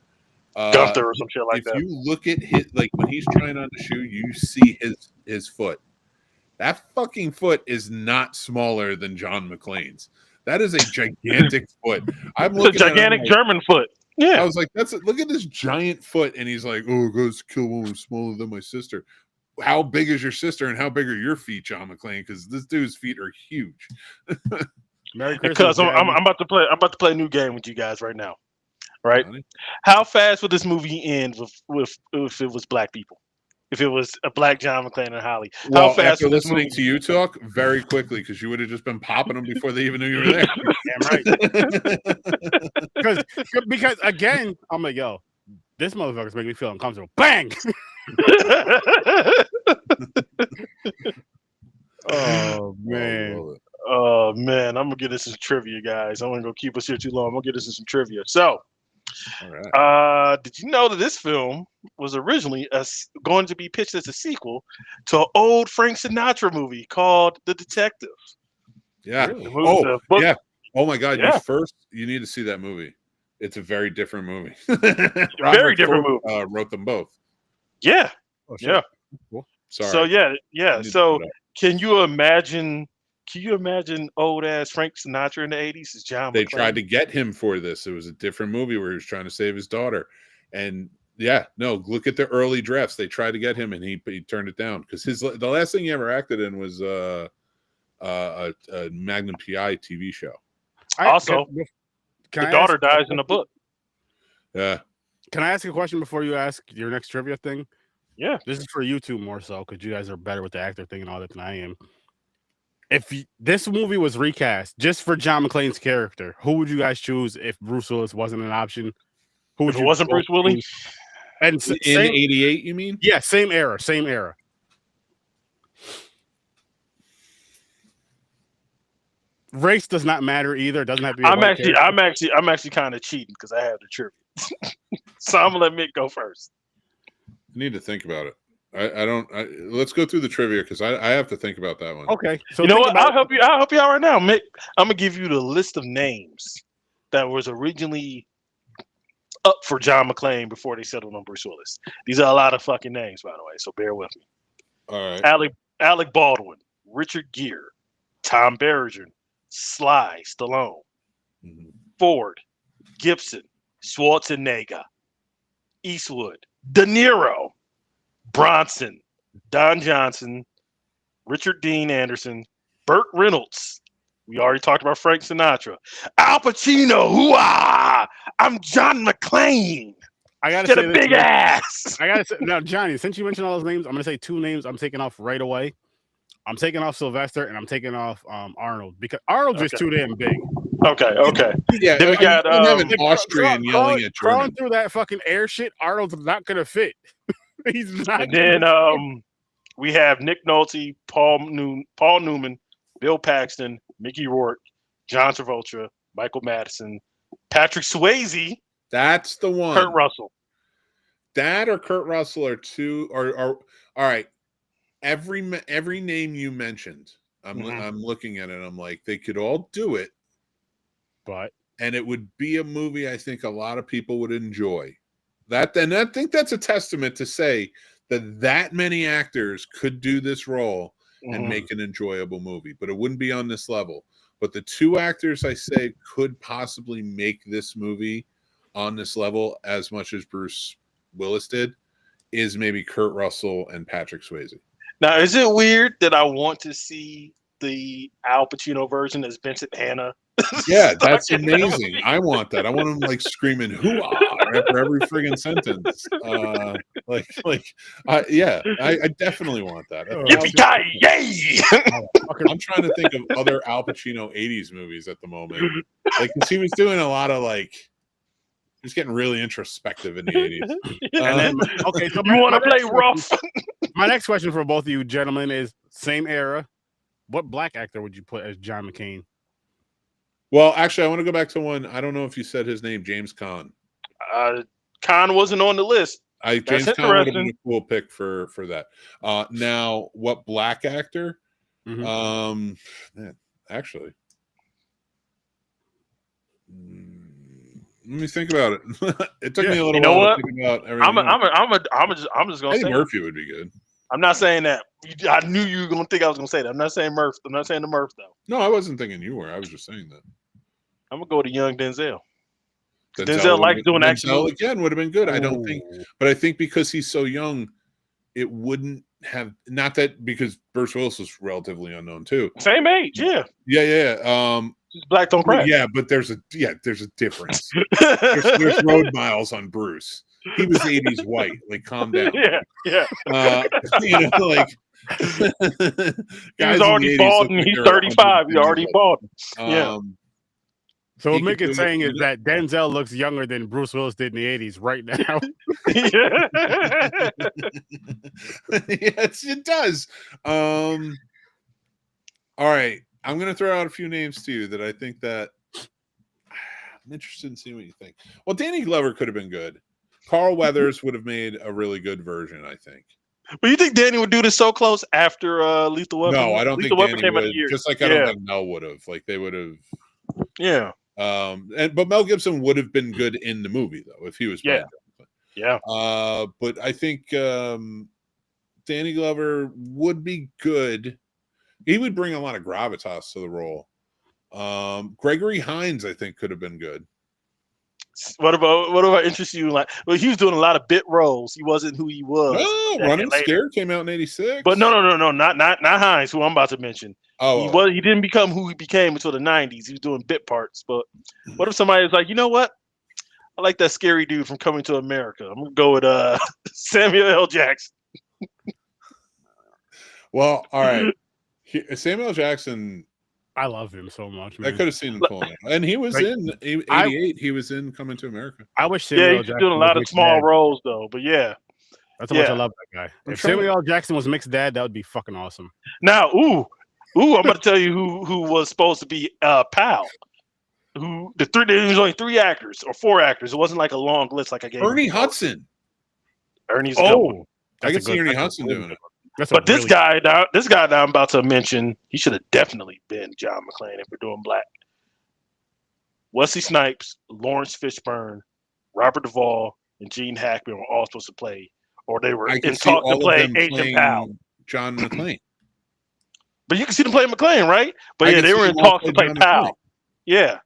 Gunther or some shit like If that. you look at his, like when he's trying on the shoe, you see his foot. That fucking foot is not smaller than John McClane's. That is a gigantic foot. I'm It's a looking at him gigantic like- German foot. I Yeah. was like, look at this giant foot, and he's like, oh, goes kill one who's smaller than my sister. How big is your sister, and how big are your feet, John McClane? Because this dude's feet are huge. Merry Christmas, Because I'm Daddy. about to play a new game with you guys right now. Right? Johnny? How fast would this movie end with if it was black people? If it was a black John McClane and Holly? Well, How fast after would this listening movie to you talk, very quickly, because you would have just been popping them before they even knew you were there. Damn right. Because again, I'm like, yo, this motherfucker's making me feel uncomfortable. Bang! Oh man. Oh man, I'm gonna get us some trivia, guys. I'm gonna keep us here too long. I'm gonna get us some trivia. So, All right. did you know that this film was originally going to be pitched as a sequel to an old Frank Sinatra movie called The Detective? Yeah. The movie- Oh, the book- yeah. Oh my God. Yeah. You need to see that movie. It's a very different movie. Very different movie. Wrote them both. Yeah. Oh, shit. Yeah. Cool. Sorry. So yeah. I need to So put it up. can you imagine old ass Frank Sinatra in the 80s as John They McClane? tried to get him for this. It was a different movie where he was trying to save his daughter. And yeah, no, look at the early drafts. They tried to get him and he turned it down because the last thing he ever acted in was a Magnum PI TV show. Also, can the I daughter ask- dies in the book. Yeah. Can I ask a question before you ask your next trivia thing? Yeah. This is for you two more so because you guys are better with the actor thing and all that than I am. If this movie was recast just for John McClane's character, who would you guys choose if Bruce Willis wasn't an option? Who would If it wasn't Bruce Willis? choose? And In same, 88, you mean? yeah, same era. Race does not matter either. It doesn't have to be. I'm actually kind of cheating because I have the trivia. So I'm gonna let Mick go first. I need to think about it. I don't. Let's go through the trivia because I have to think about that one. Okay, so You know think what? about- I'll help you out right now, Mick. I'm gonna give you the list of names that was originally up for John McClane before they settled on Bruce Willis. These are a lot of fucking names, by the way. So bear with me. All right. Alec Baldwin, Richard Gere, Tom Berenger, Sly Stallone, Mhm. Ford, Gibson, Schwarzenegger, Eastwood, De Niro, Bronson, Don Johnson, Richard Dean Anderson, Burt Reynolds. We already talked about Frank Sinatra. Al Pacino, hoo-ah! I'm John McClane. I gotta Get say a this, big man. ass. I gotta say now, Johnny. Since you mentioned all those names, I'm gonna say two names. I'm taking off right away. I'm taking off Sylvester and I'm taking off Arnold because Arnold's just Okay. too damn big. Okay. Yeah. Then we got, you don't have an like, Austrian yelling at crawling German. through that fucking air shit. Arnold's not gonna fit. He's not. And then we have Nick Nolte, Paul Newman, Bill Paxton, Mickey Rourke, John Travolta, Michael Madison, Patrick Swayze, That's the one. Kurt Russell. That or Kurt Russell are two. Or all right. Every name you mentioned, I'm looking at it. I'm like, they could all do it, and it would be a movie I think a lot of people would enjoy. And I think that's a testament to say that many actors could do this role and make an enjoyable movie, but it wouldn't be on this level. But the two actors I say could possibly make this movie on this level as much as Bruce Willis did is maybe Kurt Russell and Patrick Swayze. Now, is it weird that I want to see the Al Pacino version as Vincent Hanna? Yeah, that's amazing. I want that. I want him like screaming "hoo-ah" after every friggin' sentence. I definitely want that. Yippee-ki-yay! I'm trying to think of other Al Pacino 80s movies at the moment. Like, 'cause he was doing a lot of like, he was getting really introspective in the 80s. Okay, so you want to play rough? My next question for both of you gentlemen is same era. What black actor would you put as John McCain? Well, actually, I want to go back to one. I don't know if you said his name, James Caan. Caan wasn't on the list. James Caan would have been a cool pick for that. Now, what black actor? Man, actually, let me think about it. It took me a little while to think about everything. I'm just gonna say Eddie Murphy would be good. I'm not saying that. I knew you were gonna think I was gonna say that. I'm not saying Murph. I'm not saying the Murph though. No, I wasn't thinking you were. I was just saying that. I'm gonna go to young Denzel. Denzel likes doing action. Denzel again would have been good. I don't think, but I think because he's so young, it wouldn't have. Not that because Bruce Willis was relatively unknown too. Same age, yeah. Black don't crack. Yeah, but there's a difference. there's road miles on Bruce. He was 80s white. Like, calm down. Yeah. Like he was already bald and he's 35. He already bald. Yeah. So what Mick is saying is that Denzel looks younger than Bruce Willis did in the 80s right now. Yes, it does. All right. I'm going to throw out a few names to you that I think that I'm interested in seeing what you think. Well, Danny Glover could have been good. Carl Weathers would have made a really good version, I think. But you think Danny would do this so close after Lethal Weapon? No, I don't Lethal think Weapon Danny would. Just like I don't think Mel would have. Like, they would have. Yeah. But Mel Gibson would have been good in the movie, though, if he was playing. Yeah. But I think Danny Glover would be good. He would bring a lot of gravitas to the role. Gregory Hines, I think, could have been good. What about interest you? Like, well, he was doing a lot of bit roles. He wasn't who he was. Oh, Running Scared came out in '86. But no, not Hines, who I'm about to mention. He didn't become who he became until the '90s. He was doing bit parts. But what if somebody was like, you know what? I like that scary dude from Coming to America. I'm gonna go with Samuel L. Jackson. Well, all right. Samuel Jackson. I love him so much, man. I could have seen him pulling it. And he was in '88. He was in Coming to America. I wish Samuel he's doing a lot of small roles though. But yeah, that's how much I love that guy. If Samuel L. Jackson was Mick's dad, that would be fucking awesome. Now, I'm about to tell you who was supposed to be Pal. There was only 3 actors or 4 actors. It wasn't like a long list like I gave. Ernie Hudson. Ernie's a good one. I can see Ernie Hudson doing it. But this guy that I'm about to mention, he should have definitely been John McClane if we're doing black. Wesley Snipes, Lawrence Fishburne, Robert Duvall, and Gene Hackman were all supposed to play, or they were in talk to play Agent Pal. John McClane. But you can see them play McClane, right? But they were in talks to play Pal. Yeah.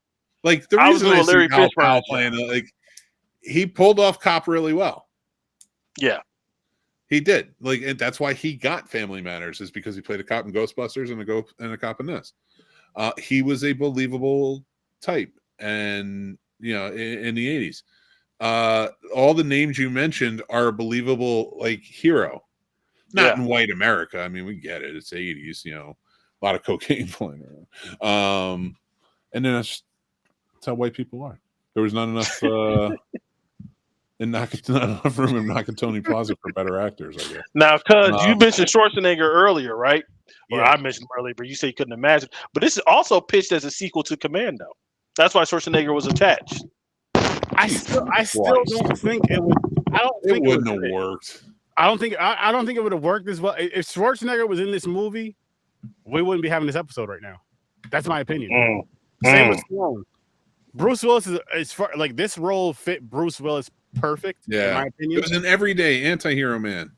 Like the reason I see Pal playing, like he pulled off Cop really well. Yeah. He did. Like, and that's why he got Family Matters, is because he played a cop in Ghostbusters and a cop in this. He was a believable type, and in the 80s. All the names you mentioned are a believable like hero. Not in white America. I mean, we get it. It's 80s, a lot of cocaine flying around. And then that's how white people are. There was not enough and not enough room in Nakatomi Plaza for better actors, I guess. Now, cuz you mentioned Schwarzenegger earlier, right? Well, Yeah. I mentioned him earlier, but you say you couldn't imagine. But this is also pitched as a sequel to Commando. That's why Schwarzenegger was attached. I still don't think it would. I don't It think wouldn't it would have fit. worked. I don't think it would have worked as well. If Schwarzenegger was in this movie, we wouldn't be having this episode right now. That's my opinion. Same with Stallone. Bruce Willis is far, like this role fit Bruce Willis perfect. Yeah, in my opinion. It was an everyday anti-hero man.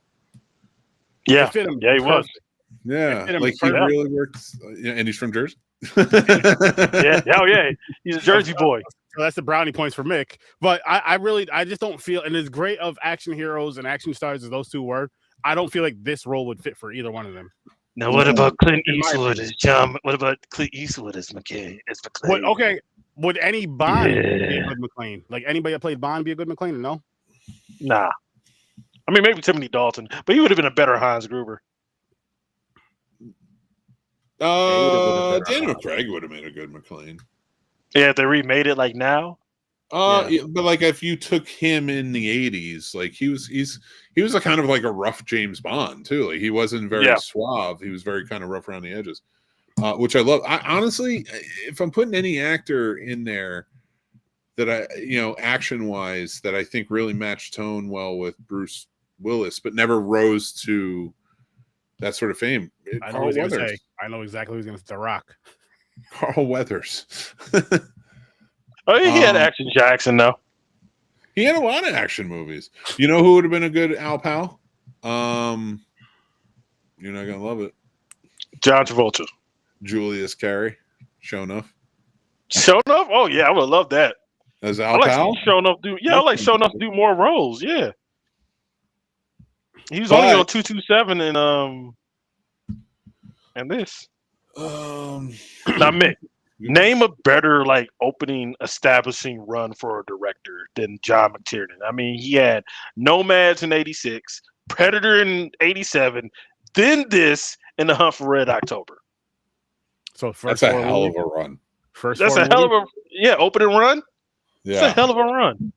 Yeah, It fit him yeah, he was. perfect. Yeah, It fit him like he perfect. really worked. And he's from Jersey. Yeah, oh yeah, he's a Jersey boy. So that's the brownie points for Mick. But I just don't feel, and as great of action heroes and action stars as those two were, I don't feel like this role would fit for either one of them. Now, what about Clint In my Eastwood opinion. as John? What about Clint Eastwood as McKay? As McClane? Okay, would any Bond be a good McClane? Like anybody that played Bond be a good McClane? No. Nah. I mean, maybe Timothy Dalton, but he would have been a better Hans Gruber. Daniel Craig would have made a good McClane. Yeah, if they remade it like now. Yeah, but like if you took him in the 80s, like he was a kind of like a rough James Bond too. Like he wasn't very suave. He was very kind of rough around the edges, which I love. I honestly, if I'm putting any actor in there that action wise, that I think really matched tone well with Bruce Willis, but never rose to that sort of fame. I know exactly who's going to say. The Rock. Carl Weathers. Oh, he had Action Jackson though. He had a lot of action movies. You know who would have been a good Al Pal? You're not gonna love it. John Travolta. Julius Carey. Shown enough. Shown up? Oh yeah, I would love that. As Al Pal? Shown up do I like Shown up do more roles, yeah. He was only on 227 and this. Now Mick, name a better like opening establishing run for a director than John McTiernan. I mean, he had Nomads in '86, Predator in '87, then this, and The Hunt for Red October. So that's a hell of a run. That's a hell of a opening run. Yeah, it's a hell of a run.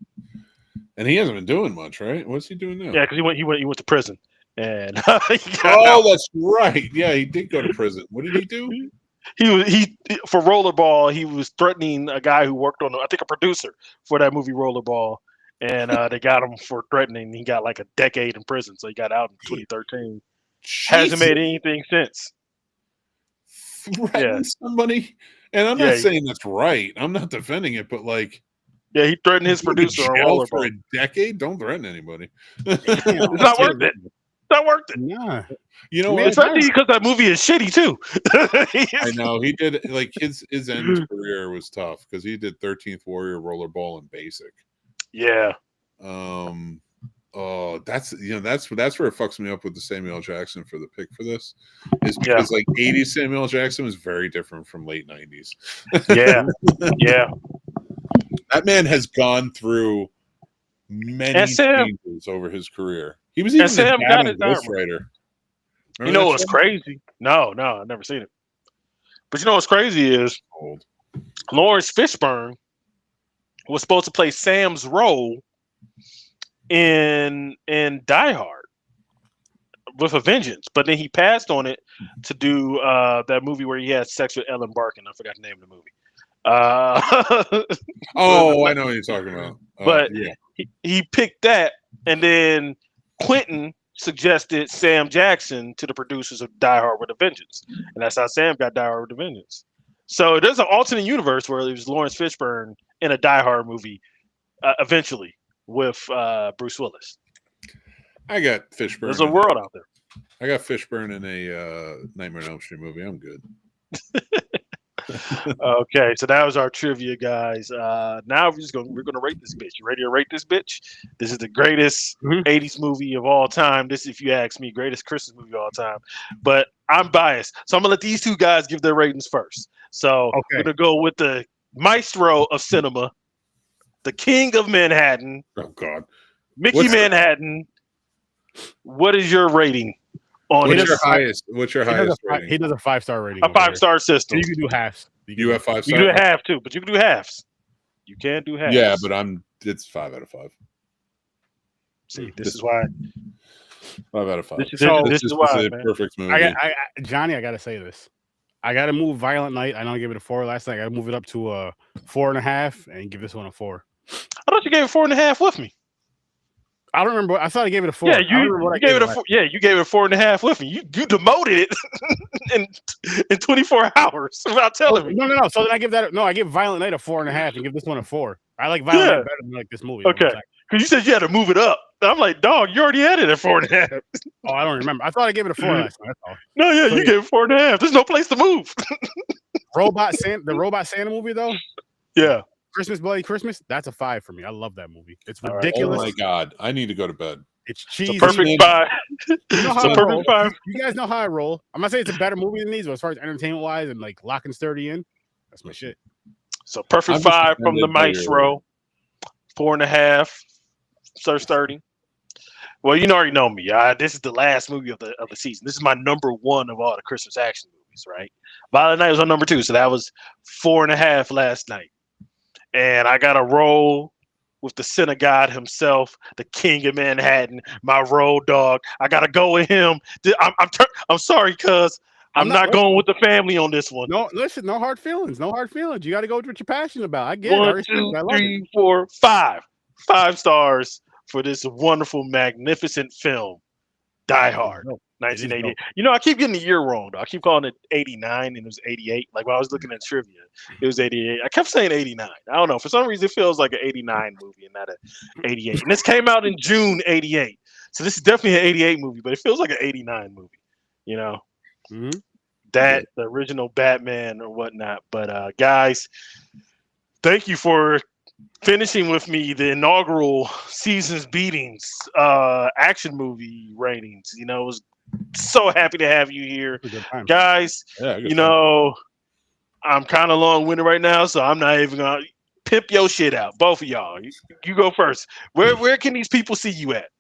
And he hasn't been doing much, right? What's he doing now? Yeah, because he went to prison, and that's right. Yeah, he did go to prison. What did he do? He for Rollerball, he was threatening a guy who worked on, I think, a producer for that movie Rollerball, and they got him for threatening. He got like a decade in prison, so he got out in 2013. Jesus. Hasn't made anything since. Threaten somebody, and I'm not saying that's right. I'm not defending it, but like, yeah, he threatened his producer on Rollerball for a decade. Don't threaten anybody. It's not worth it. It's not worth it. Yeah. You know, especially because that movie is shitty too. I know he did like his end career was tough because he did 13th Warrior, Rollerball, and Basic. Yeah. Oh, that's where it fucks me up with the Samuel L. Jackson for the pick for this is because like 80s Samuel L. Jackson was very different from late 90s. Yeah. That man has gone through many changes over his career. He was even a ghostwriter. You know what's crazy? No, I've never seen it. But you know what's crazy is Lawrence Fishburne was supposed to play Sam's role in Die Hard with a Vengeance, but then he passed on it to do that movie where he had sex with Ellen Barkin. I forgot the name of the movie. I know what you're talking about. But he picked that, and then Quentin suggested Sam Jackson to the producers of Die Hard with a Vengeance, and that's how Sam got Die Hard with a Vengeance. So there's an alternate universe where it was Lawrence Fishburne in a Die Hard movie eventually with Bruce Willis. I got Fishburne. There's a world out there. I got Fishburne in a Nightmare on Elm Street movie. I'm good. Okay, so that was our trivia, guys. Now we're gonna rate this bitch. You ready to rate this bitch? This is the greatest 80s movie of all time. This, if you ask me, greatest Christmas movie of all time. But I'm biased, so I'm gonna let these two guys give their ratings first. So we're gonna go with the maestro of cinema, the king of Manhattan. Oh God, Mickey Manhattan. What is your rating? What's your highest rating? He does a 5-star rating. A 5-star system. So you can do halves. You have 5 stars? You can do half too, but you can do halves. You can't do halves. Yeah, but it's 5 out of 5. See, this is why. 5 out of 5. This is why, a man. perfect movie. Johnny, I gotta say this. I gotta move Violent Night. I know I gave it a 4 last night. I gotta move it up to a 4.5 and give this one a 4. I thought you gave it 4.5 with me. I don't remember. I thought I gave it a 4. Yeah, you gave it a 4. Yeah, you gave it a 4.5 with me. You demoted it in 24 hours without telling me. No. So then I give that. No, I give Violent Night a 4.5 and give this one a 4. I like Violent Night better than like this movie. Okay, because you said you had to move it up. I'm like, dog, you already had it at 4.5. Oh, I don't remember. I thought I gave it a 4 last night. That's all. No, yeah, so you gave it 4.5. There's no place to move. The Robot Santa movie though. Yeah. Christmas Bloody Christmas. That's a 5 for me. I love that movie. It's ridiculous. Oh my god, I need to go to bed. It's cheesy. It's a perfect 5. You know how it's a perfect 5. You guys know how I roll. I'm not saying it's a better movie than these, but as far as entertainment wise and like lock and sturdy in, that's my shit. So perfect 5 from the Maestro. 4.5. Sir Sturdy. Well, you already know me. This is the last movie of the season. This is my number 1 of all the Christmas action movies, right? Violent Night was on number 2, so that was 4.5 last night. And I got to roll with the Sin of God himself, the King of Manhattan, my road dog. I got to go with him. I'm sorry, cuz I'm not going with the family on this one. No, listen, no hard feelings. No hard feelings. You got to go with what you're passionate about. I get 1, 2, 3, 4, 5. 5 stars for this wonderful, magnificent film, Die Hard, 1988. You know, I keep getting the year wrong, though. I keep calling it 89, and it was 88. Like, when I was looking at trivia, it was 88. I kept saying 89. I don't know. For some reason, it feels like an 89 movie and not an 88. And this came out in June 88. So this is definitely an 88 movie, but it feels like an 89 movie, you know? Mm-hmm. The original Batman or whatnot. But, guys, thank you for finishing with me the inaugural Seasons Beatings action movie ratings. You know, it was so happy to have you here, guys. You know, I'm kind of long-winded right now, so I'm not even gonna pimp your shit out. Both of y'all, you go first. Where can these people see you at?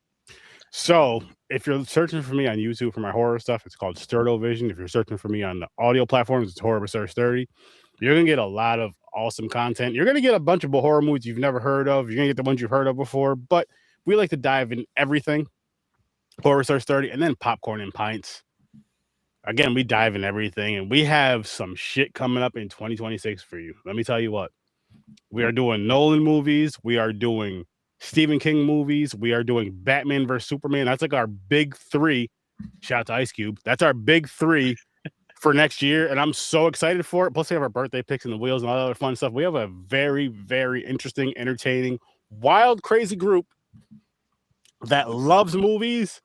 So if you're searching for me on YouTube for my horror stuff, it's called Sturdo Vision. If you're searching for me on the audio platforms, it's Horror with Sir Sturdy. You're gonna get a lot of awesome content. You're gonna get a bunch of horror movies you've never heard of. You're gonna get the ones you've heard of before, but we like to dive in everything. Horror Star 30, and then Popcorn and Pints. Again, we dive in everything, and we have some shit coming up in 2026 for you. Let me tell you what. We are doing Nolan movies. We are doing Stephen King movies. We are doing Batman vs. Superman. That's like our big 3. Shout out to Ice Cube. That's our big 3 for next year, and I'm so excited for it. Plus, we have our birthday picks and the wheels and all that other fun stuff. We have a very, very interesting, entertaining, wild, crazy group that loves movies.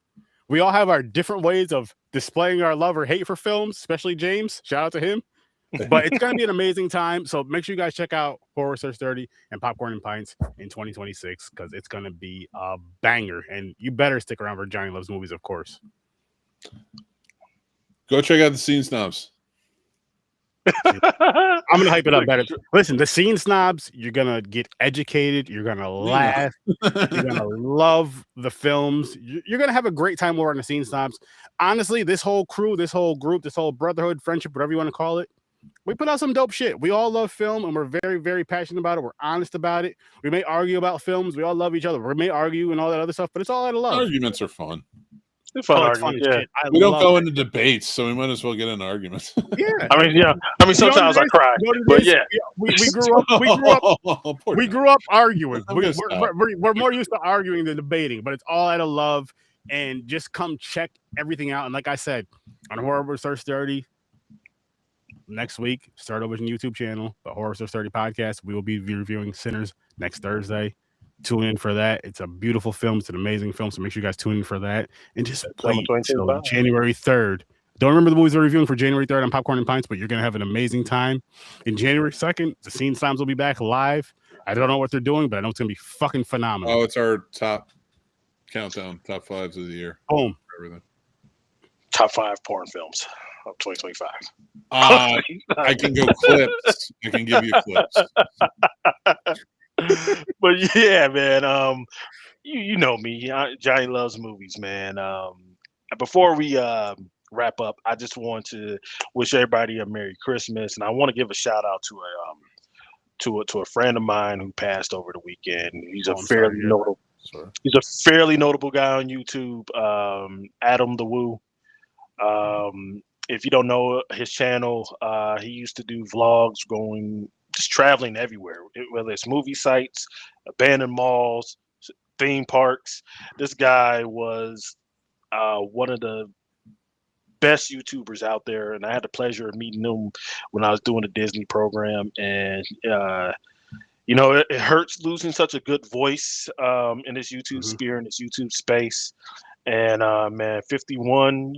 We all have our different ways of displaying our love or hate for films, especially James. Shout out to him. But it's going to be an amazing time. So make sure you guys check out Horror Search 30 and Popcorn and Pints in 2026 because it's going to be a banger. And you better stick around for Johnny Loves Movies, of course. Go check out the Scene Snobs. I'm gonna hype it up better. Listen, the Scene Snobs, you're gonna get educated, you're gonna laugh, you're gonna love the films, you're gonna have a great time over on the Scene Snobs. Honestly, this whole crew, this whole group, this whole brotherhood, friendship, whatever you want to call it, we put out some dope shit. We all love film and we're very, very passionate about it. We're honest about it. We may argue about films, we all love each other. We may argue and all that other stuff, but it's all out of love. Arguments are fun. Fun yeah. We don't go into debates, so we might as well get in arguments. Yeah, I mean, sometimes I cry, but yeah, we grew up arguing. We're more used to arguing than debating, but it's all out of love. And just come check everything out. And like I said, on Horror with Sir Sturdy next week, start over on YouTube channel, the Horror Sir Sturdy podcast. We will be reviewing Sinners next Thursday. Tune in for that. It's a beautiful film. It's an amazing film. So make sure you guys tune in for that. And just wait till January 3rd. Don't remember the movies we're reviewing for January 3rd on Popcorn and Pints, but you're going to have an amazing time. In January 2nd, the Scene Slams will be back live. I don't know what they're doing, but I know it's going to be fucking phenomenal. Oh, it's our top countdown, top 5s of the year. Boom. Everything. Top 5 porn films of 2025. I can go clips. I can give you clips. But yeah, man, you know me. Johnny loves movies, man. Before we wrap up, I just want to wish everybody a Merry Christmas, and I want to give a shout out to a friend of mine who passed over the weekend. He's a fairly Sorry. He's a fairly notable guy on YouTube. Adam the Woo. If you don't know his channel, he used to do vlogs going just traveling everywhere, whether it's movie sites, abandoned malls, theme parks. This guy was one of the best YouTubers out there, and I had the pleasure of meeting him when I was doing a Disney program. And it hurts losing such a good voice in this YouTube Mhm. sphere, in this YouTube space. And man, 51,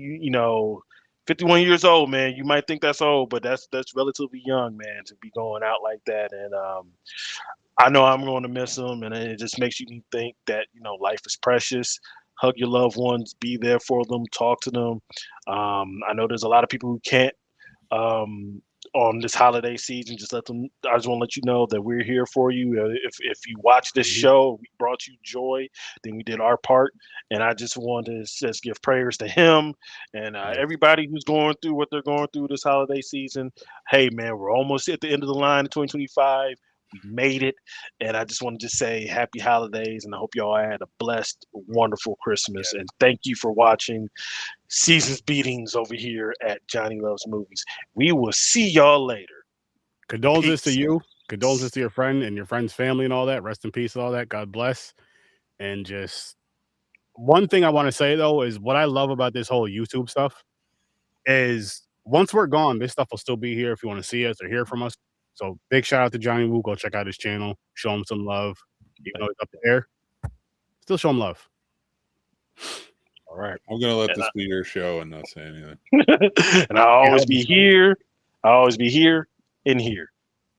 51 years old, man. You might think that's old, but that's relatively young, man, to be going out like that. And I know I'm going to miss him, and it just makes you think that life is precious. Hug your loved ones, be there for them, talk to them. I know there's a lot of people who can't um, on this holiday season. Just let them. I just want to let you know that we're here for you. If you watch this Mhm. show, we brought you joy, then we did our part. And I just want to just give prayers to him and Yes. everybody who's going through what they're going through this holiday season. Hey, man, we're almost at the end of the line in 2025. We made it, and I just want to just say happy holidays, and I hope y'all had a blessed, wonderful Christmas. And thank you for watching Seasons Beatings over here at Johnny Loves Movies. We will see y'all later. Condolences to Peace. you. Condolences to your friend and your friend's family and all that. Rest in peace and all that. God bless. And just one thing I want to say though is what I love about this whole YouTube stuff is once we're gone, this stuff will still be here if you want to see us or hear from us. So big shout out to Johnny Woo. Go check out his channel. Show him some love. Even though he's up there, still show him love. All right. I'm gonna let And this be your show and not say anything. and I'll always be here. I'll always be here in here.